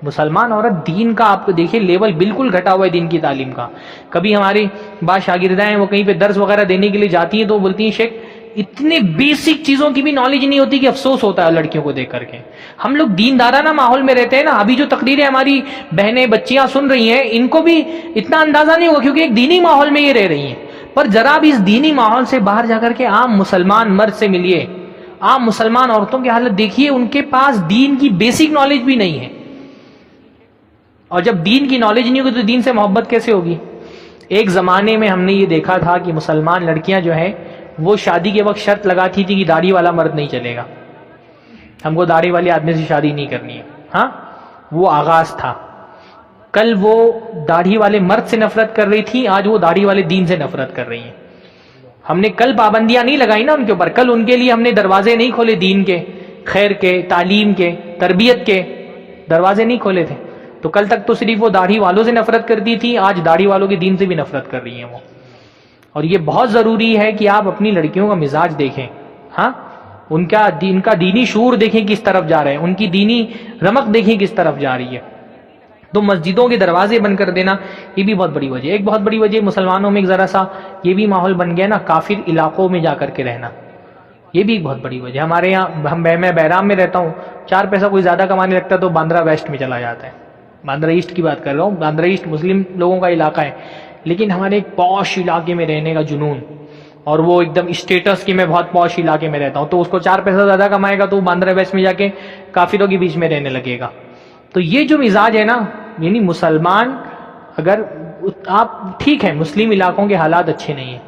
مسلمان عورت دین کا آپ کو دیکھیں لیول بالکل گھٹا ہوا ہے دین کی تعلیم کا. کبھی ہماری بعض شاگردیں ہیں وہ کہیں پہ درس وغیرہ دینے کے لیے جاتی ہیں تو بولتی ہیں شیخ اتنے بیسک چیزوں کی بھی نالج نہیں ہوتی کہ افسوس ہوتا ہے لڑکیوں کو دیکھ کر کے. ہم لوگ دین دارانہ ماحول میں رہتے ہیں نا. ابھی جو تقریریں ہماری بہنیں بچیاں سن رہی ہیں ان کو بھی اتنا اندازہ نہیں ہوگا کیونکہ ایک دینی ماحول میں یہ رہ رہی ہیں. پر ذرا بھی اس دینی ماحول سے باہر جا کر کے عام مسلمان مرد سے ملیے, عام مسلمان عورتوں کی حالت دیکھیے, ان کے پاس دین کی بیسک نالج بھی نہیں ہے. اور جب دین کی نالج نہیں ہوگی تو دین سے محبت کیسے ہوگی؟ ایک زمانے میں ہم نے یہ دیکھا تھا کہ مسلمان لڑکیاں جو ہیں وہ شادی کے وقت شرط لگاتی تھی کہ داڑھی والا مرد نہیں چلے گا, ہم کو داڑھی والے آدمی سے شادی نہیں کرنی ہے. ہاں وہ آغاز تھا. کل وہ داڑھی والے مرد سے نفرت کر رہی تھی, آج وہ داڑھی والے دین سے نفرت کر رہی ہیں. ہم نے کل پابندیاں نہیں لگائی نا ان کے اوپر, کل ان کے لیے ہم نے دروازے نہیں کھولے دین کے, خیر کے, تعلیم کے, تربیت کے دروازے نہیں کھولے تھے. تو کل تک تو صرف وہ داڑھی والوں سے نفرت کرتی تھی، آج داڑھی والوں کے دین سے بھی نفرت کر رہی ہیں وہ. اور یہ بہت ضروری ہے کہ آپ اپنی لڑکیوں کا مزاج دیکھیں، ہاں، ان کا دینی شعور دیکھیں کس طرف جا رہے ہیں، ان کی دینی رمق دیکھیں کس طرف جا رہی ہے. تو مسجدوں کے دروازے بند کر دینا یہ بھی بہت بڑی وجہ ہے. ایک بہت بڑی وجہ مسلمانوں میں ایک ذرا سا یہ بھی ماحول بن گیا نا، کافر علاقوں میں جا کر کے رہنا، یہ بھی ایک بہت بڑی وجہ. ہمارے یہاں میں بہرام میں رہتا ہوں، 4 پیسہ کوئی زیادہ کمانے لگتا ہے تو باندرا ویسٹ میں چلا جاتا ہے. باندرا ایسٹ کی بات کر رہا ہوں، باندرا ایسٹ مسلم لوگوں کا علاقہ ہے، لیکن ہمارے ایک پوش علاقے میں رہنے کا جنون، اور وہ ایک دم اسٹیٹس کی میں بہت پوش علاقے میں رہتا ہوں، تو اس کو 4 پیسہ زیادہ کمائے گا تو وہ باندرا ویسٹ میں جا کے کافروں کے بیچ میں رہنے لگے گا. تو یہ جو مزاج ہے نا، یعنی مسلمان، اگر آپ ٹھیک ہے مسلم علاقوں کے حالات اچھے نہیں ہیں،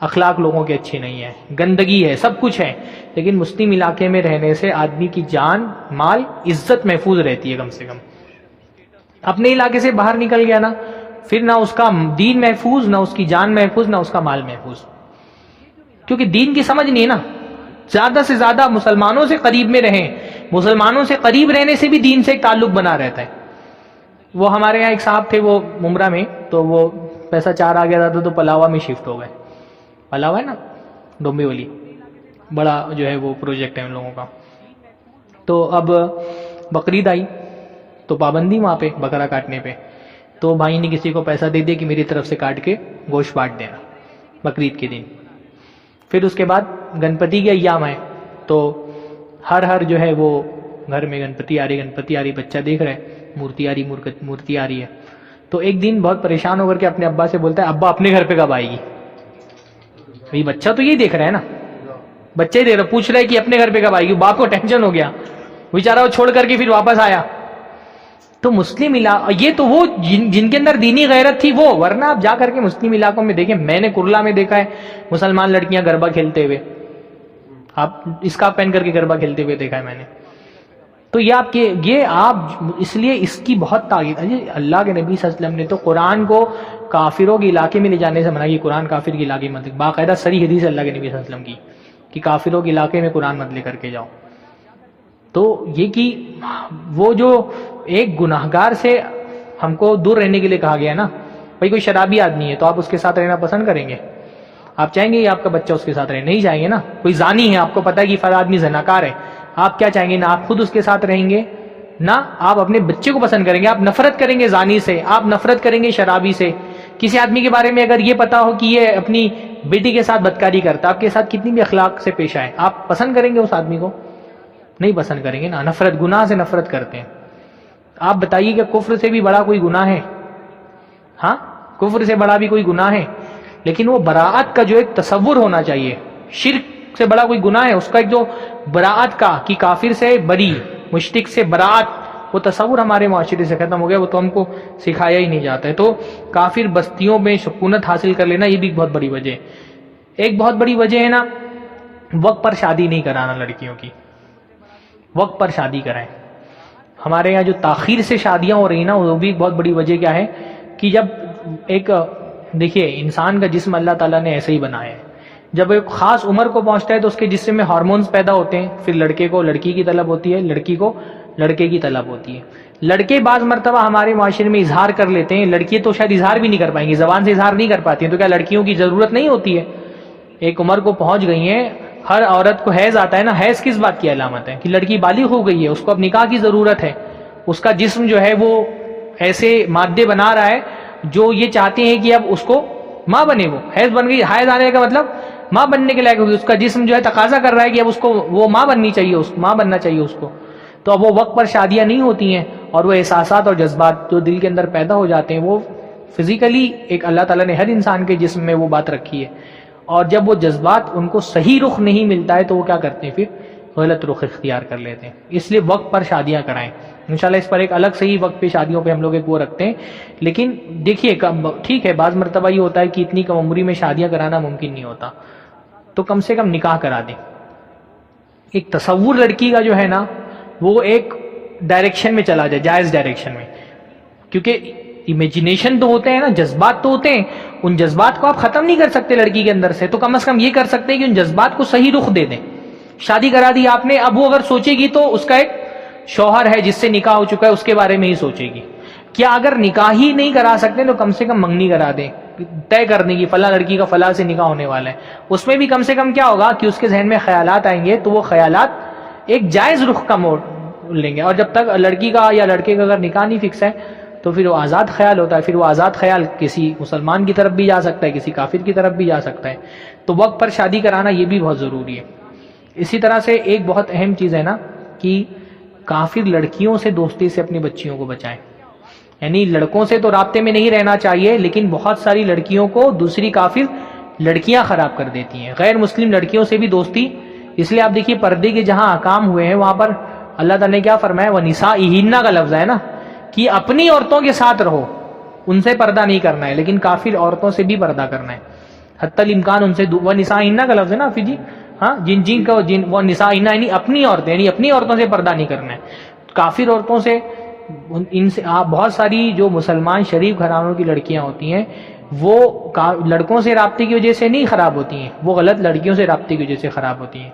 اخلاق لوگوں کے اچھے نہیں ہیں، گندگی ہے، سب کچھ ہے، لیکن مسلم علاقے میں رہنے سے آدمی کی جان، مال، عزت محفوظ رہتی ہے. کم سے کم اپنے علاقے سے باہر نکل گیا نا، پھر نہ اس کا دین محفوظ، نہ اس کی جان محفوظ، نہ اس کا مال محفوظ، کیونکہ دین کی سمجھ نہیں ہے نا. زیادہ سے زیادہ مسلمانوں سے قریب میں رہیں، مسلمانوں سے قریب رہنے سے بھی دین سے ایک تعلق بنا رہتا ہے. وہ ہمارے یہاں ایک صاحب تھے، وہ ممرہ میں، تو وہ پیسہ 4 آ گیا تھا تو پلاوا میں شفٹ ہو گئے. پلاوا ہے نا ڈومبیولی، بڑا جو ہے وہ پروجیکٹ ہے ان لوگوں کا. تو اب بقرعید آئی تو پابندی وہاں پہ بکرا کاٹنے پہ، تو بھائی نے کسی کو پیسہ دے دیا کہ میری طرف سے کاٹ کے گوشت بانٹ دینا بقرعید کے دن. پھر اس کے بعد گنپتی کے ایام آئے تو ہر جو ہے وہ گھر میں گنپتی آ رہی، بچہ دیکھ رہے مورتی آ رہی ہے. تو ایک دن بہت پریشان ہو کر کے اپنے ابا سے بولتا ہے، ابا اپنے گھر پہ کب آئے گی؟ بھائی بچہ تو یہی دیکھ رہا ہے نا، بچہ ہی دیکھ رہا، پوچھ رہا ہے کہ اپنے گھر پہ کب آئے گی. باپ کو ٹینشن ہو گیا، بیچارہ وہ چھوڑ کر کے پھر واپس آیا. تو مسلم علاقہ، یہ تو وہ جن کے اندر دینی غیرت تھی وہ، ورنہ آپ جا کر کے مسلم علاقوں میں دیکھیں. میں نے کرلا میں دیکھا ہے مسلمان لڑکیاں گربا کھیلتے ہوئے، آپ اسکارف پہن کر کے گربا کھیلتے ہوئے دیکھا ہے میں نے. تو یہ آپ اس لیے اس کی بہت تاکید. اللہ کے نبی صلی اللہ علیہ وسلم نے تو قرآن کو کافروں کے علاقے میں لے جانے سے منع کی. قرآن کافر کے علاقے میں، باقاعدہ صریح حدیث اللہ کے نبی صلی اللہ علیہ وسلم کی کہ کافروں کے علاقے میں قرآن مت لے کر کے جاؤ. تو یہ کہ وہ جو ایک گناہگار سے ہم کو دور رہنے کے لیے کہا گیا نا. بھائی کوئی شرابی آدمی ہے تو آپ اس کے ساتھ رہنا پسند کریں گے؟ آپ چاہیں گے یہ آپ کا بچہ اس کے ساتھ رہے؟ نہیں چاہیں گے نا. کوئی زانی ہے، آپ کو پتا ہے کہ فلاں آدمی زناکار ہے، آپ کیا چاہیں گے؟ نہ آپ خود اس کے ساتھ رہیں گے، نہ آپ اپنے بچے کو پسند کریں گے. آپ نفرت کریں گے زانی سے، آپ نفرت کریں گے شرابی سے. کسی آدمی کے بارے میں اگر یہ پتا ہو کہ یہ اپنی بیٹی کے ساتھ بدکاری کرتا، آپ کے ساتھ کتنی بھی اخلاق سے پیش آئے، آپ پسند کریں گے اس آدمی کو؟ نہیں پسند کریں گے نا. نفرت، گناہ سے نفرت کرتے ہیں. آپ بتائیے کہ کفر سے بھی بڑا کوئی گناہ ہے؟ ہاں، کفر سے بڑا بھی کوئی گناہ ہے، لیکن وہ براءت کا جو ایک تصور ہونا چاہیے. شرک سے بڑا کوئی گناہ ہے، اس کا ایک جو براءت کا، کہ کافر سے بری، مشرک سے براءت، وہ تصور ہمارے معاشرے سے ختم ہو گیا. وہ تو ہم کو سکھایا ہی نہیں جاتا ہے. تو کافر بستیوں میں سکونت حاصل کر لینا، یہ بھی بہت بڑی وجہ ہے. ایک بہت بڑی وجہ ہے نا، وقت پر شادی نہیں کرانا لڑکیوں کی. وقت پر شادی کرائیں. ہمارے یہاں جو تاخیر سے شادیاں ہو رہی نا، وہ بھی بہت بڑی وجہ کیا ہے کہ جب ایک، دیکھیے انسان کا جسم اللہ تعالیٰ نے ایسے ہی بنایا ہے، جب ایک خاص عمر کو پہنچتا ہے تو اس کے جسم میں ہارمونز پیدا ہوتے ہیں. پھر لڑکے کو لڑکی کی طلب ہوتی ہے، لڑکی کو لڑکے کی طلب ہوتی ہے. لڑکے بعض مرتبہ ہمارے معاشرے میں اظہار کر لیتے ہیں، لڑکی تو شاید اظہار بھی نہیں کر پائیں گی، زبان سے اظہار نہیں کر پاتی ہیں. تو کیا لڑکیوں کی ضرورت نہیں ہوتی ہے؟ ایک عمر کو پہنچ گئی ہیں، ہر عورت کو حیض آتا ہے نا. حیض کس بات کی علامت ہے؟ کہ لڑکی بالغ ہو گئی ہے، اس کو اب نکاح کی ضرورت ہے. اس کا جسم جو ہے وہ ایسے مادے بنا رہا ہے جو یہ چاہتے ہیں کہ اب اس کو ماں بنے. وہ حیض بن گئی، حیض آنے کا مطلب ماں بننے کے لائق ہوگی. اس کا جسم جو ہے تقاضا کر رہا ہے کہ اب اس کو وہ ماں بننی چاہیے، ماں بننا چاہیے اس کو. تو اب وہ وقت پر شادیاں نہیں ہوتی ہیں، اور وہ احساسات اور جذبات جو دل کے اندر پیدا ہو جاتے ہیں، وہ فزیکلی ایک اللہ تعالیٰ نے ہر انسان کے جسم میں وہ بات رکھی ہے. اور جب وہ جذبات ان کو صحیح رخ نہیں ملتا ہے تو وہ کیا کرتے ہیں؟ پھر غلط رخ اختیار کر لیتے ہیں. اس لیے وقت پر شادیاں کرائیں. انشاءاللہ اس پر ایک الگ صحیح وقت پہ شادیوں پہ ہم لوگ ایک وہ رکھتے ہیں. لیکن دیکھیے ٹھیک ہے، بعض مرتبہ یہ ہوتا ہے کہ اتنی کم عمری میں شادیاں کرانا ممکن نہیں ہوتا، تو کم سے کم نکاح کرا دیں. ایک تصور لڑکی کا جو ہے نا وہ ایک ڈائریکشن میں چلا جائے، جائز ڈائریکشن میں. کیونکہ امیجنیشن تو ہوتے ہیں نا، جذبات تو ہوتے ہیں، ان جذبات کو آپ ختم نہیں کر سکتے لڑکی کے اندر سے. تو کم از کم یہ کر سکتے ہیں کہ ان جذبات کو صحیح رخ دے دیں. شادی کرا دی آپ نے، اب وہ اگر سوچے گی تو اس کا ایک شوہر ہے جس سے نکاح ہو چکا ہے، اس کے بارے میں ہی سوچے گی. کیا اگر نکاح ہی نہیں کرا سکتے تو کم سے کم منگنی کرا دیں، طے کرنے کی فلاں لڑکی کا فلاں سے نکاح ہونے والا ہے. اس میں بھی کم سے کم کیا ہوگا کہ اس کے ذہن میں خیالات آئیں گے تو وہ خیالات ایک جائز رخ کا موڑ لیں گے. اور جب تک لڑکی کا یا لڑکے کا اگر نکاح نہیں فکس ہے تو پھر وہ آزاد خیال ہوتا ہے. پھر وہ آزاد خیال کسی مسلمان کی طرف بھی جا سکتا ہے، کسی کافر کی طرف بھی جا سکتا ہے. تو وقت پر شادی کرانا یہ بھی بہت ضروری ہے. اسی طرح سے ایک بہت اہم چیز ہے نا کہ کافر لڑکیوں سے دوستی سے اپنی بچیوں کو بچائیں. یعنی لڑکوں سے تو رابطے میں نہیں رہنا چاہیے، لیکن بہت ساری لڑکیوں کو دوسری کافر لڑکیاں خراب کر دیتی ہیں. غیر مسلم لڑکیوں سے بھی دوستی، اس لیے آپ دیکھیے پردے کے جہاں احکام ہوئے ہیں وہاں پر اللہ تعالیٰ نے کیا فرمایا، وَنِسَائِهِنَّ کا لفظ ہے نا، کہ اپنی عورتوں کے ساتھ رہو، ان سے پردہ نہیں کرنا ہے، لیکن کافر عورتوں سے بھی پردہ کرنا ہے حتی الامکان. ان سے وَنِسَائِهِنَّ کا لفظ ہے نا فی جی، ہاں جن کو وَنِسَائِهِنَّ یعنی اپنی عورتیں، یعنی اپنی عورتوں سے پردہ نہیں کرنا ہے. کافر عورتوں سے ان سے بہت ساری جو مسلمان شریف گھرانوں کی لڑکیاں ہوتی ہیں وہ لڑکوں سے رابطے کی وجہ سے نہیں خراب ہوتی ہیں، وہ غلط لڑکیوں سے رابطے کی وجہ سے خراب ہوتی ہیں.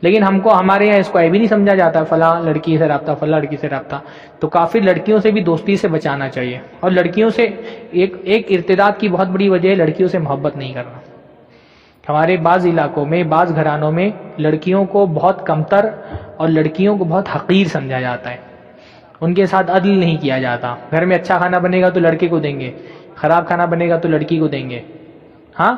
لیکن ہمارے یہاں اس کو بھی نہیں سمجھا جاتا فلاں لڑکی سے رابطہ، فلاں لڑکی سے رابطہ. تو کافر لڑکیوں سے بھی دوستی سے بچانا چاہیے. اور لڑکیوں سے ایک ارتداد کی بہت بڑی وجہ ہے لڑکیوں سے محبت نہیں کرنا. ہمارے بعض علاقوں میں، بعض گھرانوں میں لڑکیوں کو بہت کمتر اور لڑکیوں کو بہت حقیر سمجھا جاتا ہے. ان کے ساتھ عدل نہیں کیا جاتا. گھر میں اچھا کھانا بنے گا تو لڑکے کو دیں گے، خراب کھانا بنے گا تو لڑکی کو دیں گے. ہاں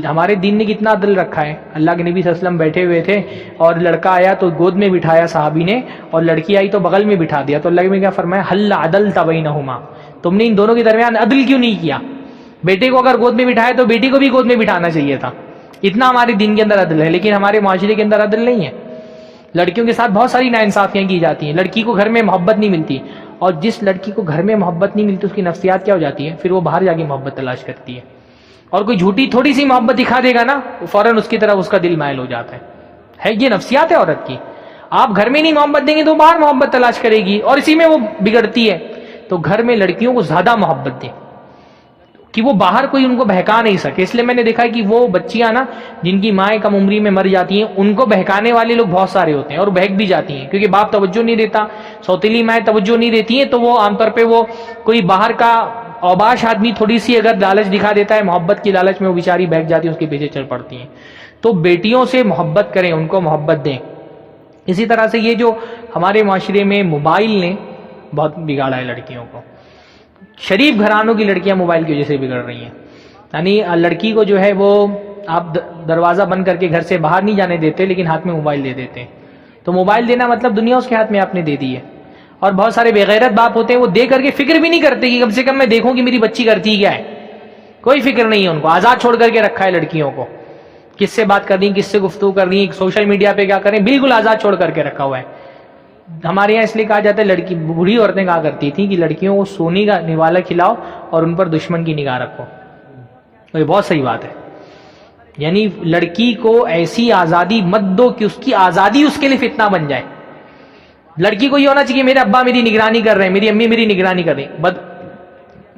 ہمارے دین نے کتنا عدل رکھا ہے. اللہ کے نبی صلی اللہ علیہ وسلم بیٹھے ہوئے تھے اور لڑکا آیا تو گود میں بٹھایا صحابی نے، اور لڑکی آئی تو بغل میں بٹھا دیا. تو اللہ نے کیا فرمایا، حل عدلت بینہما، تم نے ان دونوں کے درمیان عدل کیوں نہیں کیا؟ بیٹے کو اگر گود میں بٹھایا تو بیٹی کو بھی گود میں بٹھانا چاہیے تھا. اتنا ہمارے دین کے اندر عدل ہے، لیکن ہمارے معاشرے کے اندر عدل نہیں ہے. لڑکیوں کے ساتھ بہت ساری ناانصافیاں کی جاتی ہیں. لڑکی کو گھر میں محبت نہیں ملتی، اور جس لڑکی کو گھر میں محبت نہیں ملتی اس کی نفسیات کیا ہو جاتی ہے، پھر وہ باہر جا کے محبت تلاش کرتی ہے. اور کوئی جھوٹی تھوڑی سی محبت دکھا دے گا نا فوراً اس کی طرف اس کا دل مائل ہو جاتا ہے. یہ نفسیات ہے عورت کی. آپ گھر میں نہیں محبت دیں گے تو باہر محبت تلاش کرے گی، اور اسی میں وہ بگڑتی ہے. تو گھر میں لڑکیوں کو زیادہ محبت دیں کہ وہ باہر کوئی ان کو بہکا نہیں سکے. اس لیے میں نے دیکھا ہے کہ وہ بچیاں نا جن کی مائیں کم عمری میں مر جاتی ہیں ان کو بہکانے والے لوگ بہت سارے ہوتے ہیں، اور بہک بھی جاتی ہیں کیونکہ باپ توجہ نہیں دیتا، سوتیلی مائیں توجہ نہیں دیتی ہیں. تو وہ عام طور پہ وہ کوئی باہر کا اوباش آدمی تھوڑی سی اگر لالچ دکھا دیتا ہے محبت کی لالچ میں، وہ بیچاری بہک جاتی ہے، اس کے پیچھے چل پڑتی ہیں. تو بیٹیوں سے محبت کریں، ان کو محبت دیں. اسی طرح سے یہ جو ہمارے معاشرے میں موبائل نے بہت بگاڑا ہے لڑکیوں کو. شریف گھرانوں کی لڑکیاں موبائل کی وجہ سے بگڑ رہی ہیں. یعنی لڑکی کو جو ہے وہ آپ دروازہ بند کر کے گھر سے باہر نہیں جانے دیتے، لیکن ہاتھ میں موبائل دے دیتے ہیں. تو موبائل دینا مطلب دنیا اس کے ہاتھ میں آپ نے دے دی ہے. اور بہت سارے بےغیرت باپ ہوتے ہیں وہ دے کر کے فکر بھی نہیں کرتے کہ کم سے کم میں دیکھوں کہ میری بچی کرتی کیا ہے. کوئی فکر نہیں ہے ان کو. آزاد چھوڑ کر کے رکھا ہے لڑکیوں کو، کس سے بات کرنی، کس سے گفتگو کرنی، سوشل میڈیا پہ کیا کریں، بالکل آزاد چھوڑ کر کے رکھا ہوا ہے. ہمارے یہاں اس لیے کہا جاتا ہے، لڑکی بوڑھی عورتیں کہا کرتی تھیں کہ لڑکیوں کو سونے کا نوالا کھلاؤ اور ان پر دشمن کی نگاہ رکھو. تو یہ بہت صحیح بات ہے. یعنی لڑکی کو ایسی آزادی مت دو کہ اس کی آزادی اس کے لیے فتنہ بن جائے. لڑکی کو یہ ہونا چاہیے میرے ابا میری نگرانی کر رہے ہیں، میری امی میری نگرانی کر رہی.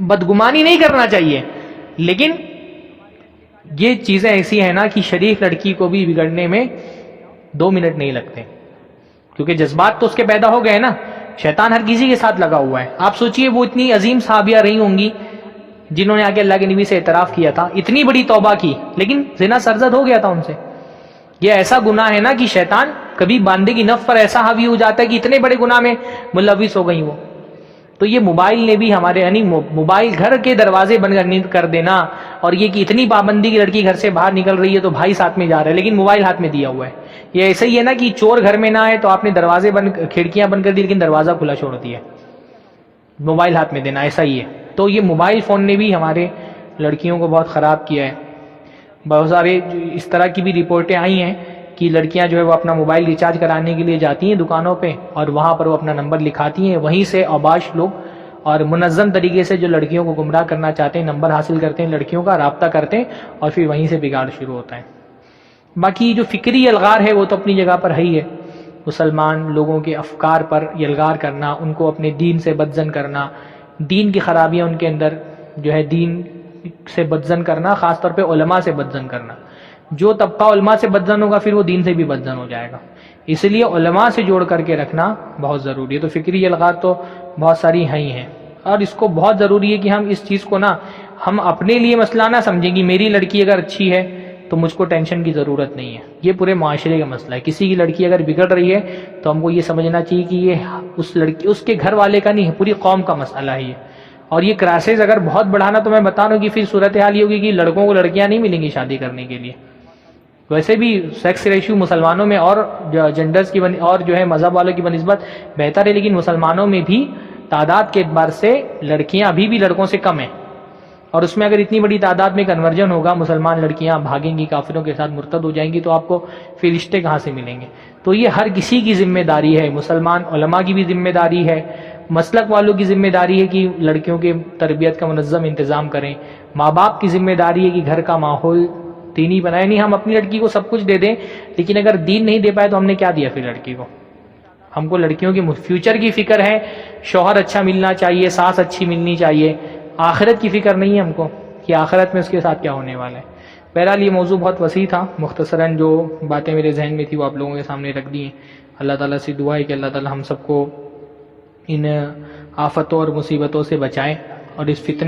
بدگمانی نہیں کرنا چاہیے، لیکن یہ چیزیں ایسی ہیں نا کہ شریف لڑکی کو بھی بگڑنے میں 2 منٹ نہیں لگتے، کیونکہ جذبات تو اس کے پیدا ہو گئے نا. شیطان ہر کسی کے ساتھ لگا ہوا ہے. آپ سوچئے وہ اتنی عظیم صحابیہ رہی ہوں گی جنہوں نے آ کے اللہ کے نبی سے اعتراف کیا تھا، اتنی بڑی توبہ کی، لیکن زنا سرزد ہو گیا تھا ان سے. یہ ایسا گناہ ہے نا کہ شیطان کبھی باندے کی نف پر ایسا حاوی ہو جاتا ہے کہ اتنے بڑے گناہ میں ملوث ہو گئی وہ. تو یہ موبائل نے بھی ہمارے، یعنی موبائل گھر کے دروازے بند کر دینا، اور یہ کہ اتنی پابندی کی لڑکی گھر سے باہر نکل رہی ہے تو بھائی ساتھ میں جا رہا ہے لیکن موبائل ہاتھ میں دیا ہوا ہے. یہ ایسا ہی ہے نا کہ چور گھر میں نہ آئے تو آپ نے دروازے بند، کھڑکیاں بند کر دی لیکن دروازہ کھلا چھوڑ دیا، موبائل ہاتھ میں دینا ایسا ہی ہے. تو یہ موبائل فون نے بھی ہمارے لڑکیوں کو بہت خراب کیا ہے. بہت سارے اس طرح کی بھی رپورٹیں آئی ہیں کہ لڑکیاں جو ہے وہ اپنا موبائل ریچارج کرانے کے لیے جاتی ہیں دکانوں پہ، اور وہاں پر وہ اپنا نمبر لکھاتی ہیں. وہیں سے اوباش لوگ اور منظم طریقے سے جو لڑکیوں کو گمراہ کرنا چاہتے ہیں نمبر حاصل کرتے ہیں، لڑکیوں کا رابطہ کرتے ہیں، اور پھر وہیں سے بگاڑ شروع ہوتا ہے. باقی جو فکری الغار ہے وہ تو اپنی جگہ پر ہے ہی ہے. مسلمان لوگوں کے افکار پر یلغار کرنا، ان کو اپنے دین سے بدزن کرنا، دین کی خرابیاں ان کے اندر جو ہے دین سے بدزن کرنا، خاص طور پہ علماء سے بدزن کرنا. جو طبقہ علماء سے بدزن ہوگا پھر وہ دین سے بھی بدزن ہو جائے گا. اس لیے علماء سے جوڑ کر کے رکھنا بہت ضروری ہے. تو فکری الغار تو بہت ساری ہیں ہی ہیں. اور اس کو بہت ضروری ہے کہ ہم اس چیز کو نا ہم اپنے لیے مسئلہ نہ سمجھیں کہ میری لڑکی اگر اچھی ہے تو مجھ کو ٹینشن کی ضرورت نہیں ہے. یہ پورے معاشرے کا مسئلہ ہے. کسی کی لڑکی اگر بگڑ رہی ہے تو ہم کو یہ سمجھنا چاہیے کہ یہ اس کے گھر والے کا نہیں ہے، پوری قوم کا مسئلہ ہے یہ. اور یہ کرائسس اگر بہت بڑھانا تو میں بتا رہا ہوں کہ پھر صورتحال یہ ہوگی کہ لڑکوں کو لڑکیاں نہیں ملیں گی شادی کرنے کے لیے. ویسے بھی سیکس ریشیو مسلمانوں میں اور جنڈرز کی اور جو ہے مذہب والوں کی بنسبت بہتر ہے، لیکن مسلمانوں میں بھی تعداد کے اعتبار سے لڑکیاں ابھی بھی لڑکوں سے کم ہیں. اور اس میں اگر اتنی بڑی تعداد میں کنورجن ہوگا، مسلمان لڑکیاں بھاگیں گی، کافروں کے ساتھ مرتد ہو جائیں گی، تو آپ کو پھر رشتے کہاں سے ملیں گے؟ تو یہ ہر کسی کی ذمہ داری ہے. مسلمان علماء کی بھی ذمہ داری ہے، مسلک والوں کی ذمہ داری ہے کہ لڑکیوں کے تربیت کا منظم انتظام کریں. ماں باپ کی ذمہ داری ہے کہ گھر کا ماحول دینی بنائے. نہیں ہم اپنی لڑکی کو سب کچھ دے دیں، لیکن اگر دین نہیں دے پائے تو ہم نے کیا دیا پھر لڑکی کو؟ ہم کو لڑکیوں کے فیوچر کی فکر ہے، شوہر اچھا ملنا چاہیے، ساس اچھی ملنی چاہیے. آخرت کی فکر نہیں ہے ہم کو کہ آخرت میں اس کے ساتھ کیا ہونے والا ہے. بہرحال یہ موضوع بہت وسیع تھا، مختصراً جو باتیں میرے ذہن میں تھی وہ آپ لوگوں کے سامنے رکھ دی ہیں. اللہ تعالیٰ سے دعا ہے کہ اللہ تعالیٰ ہم سب کو ان آفتوں اور مصیبتوں سے بچائے اور اس فتنے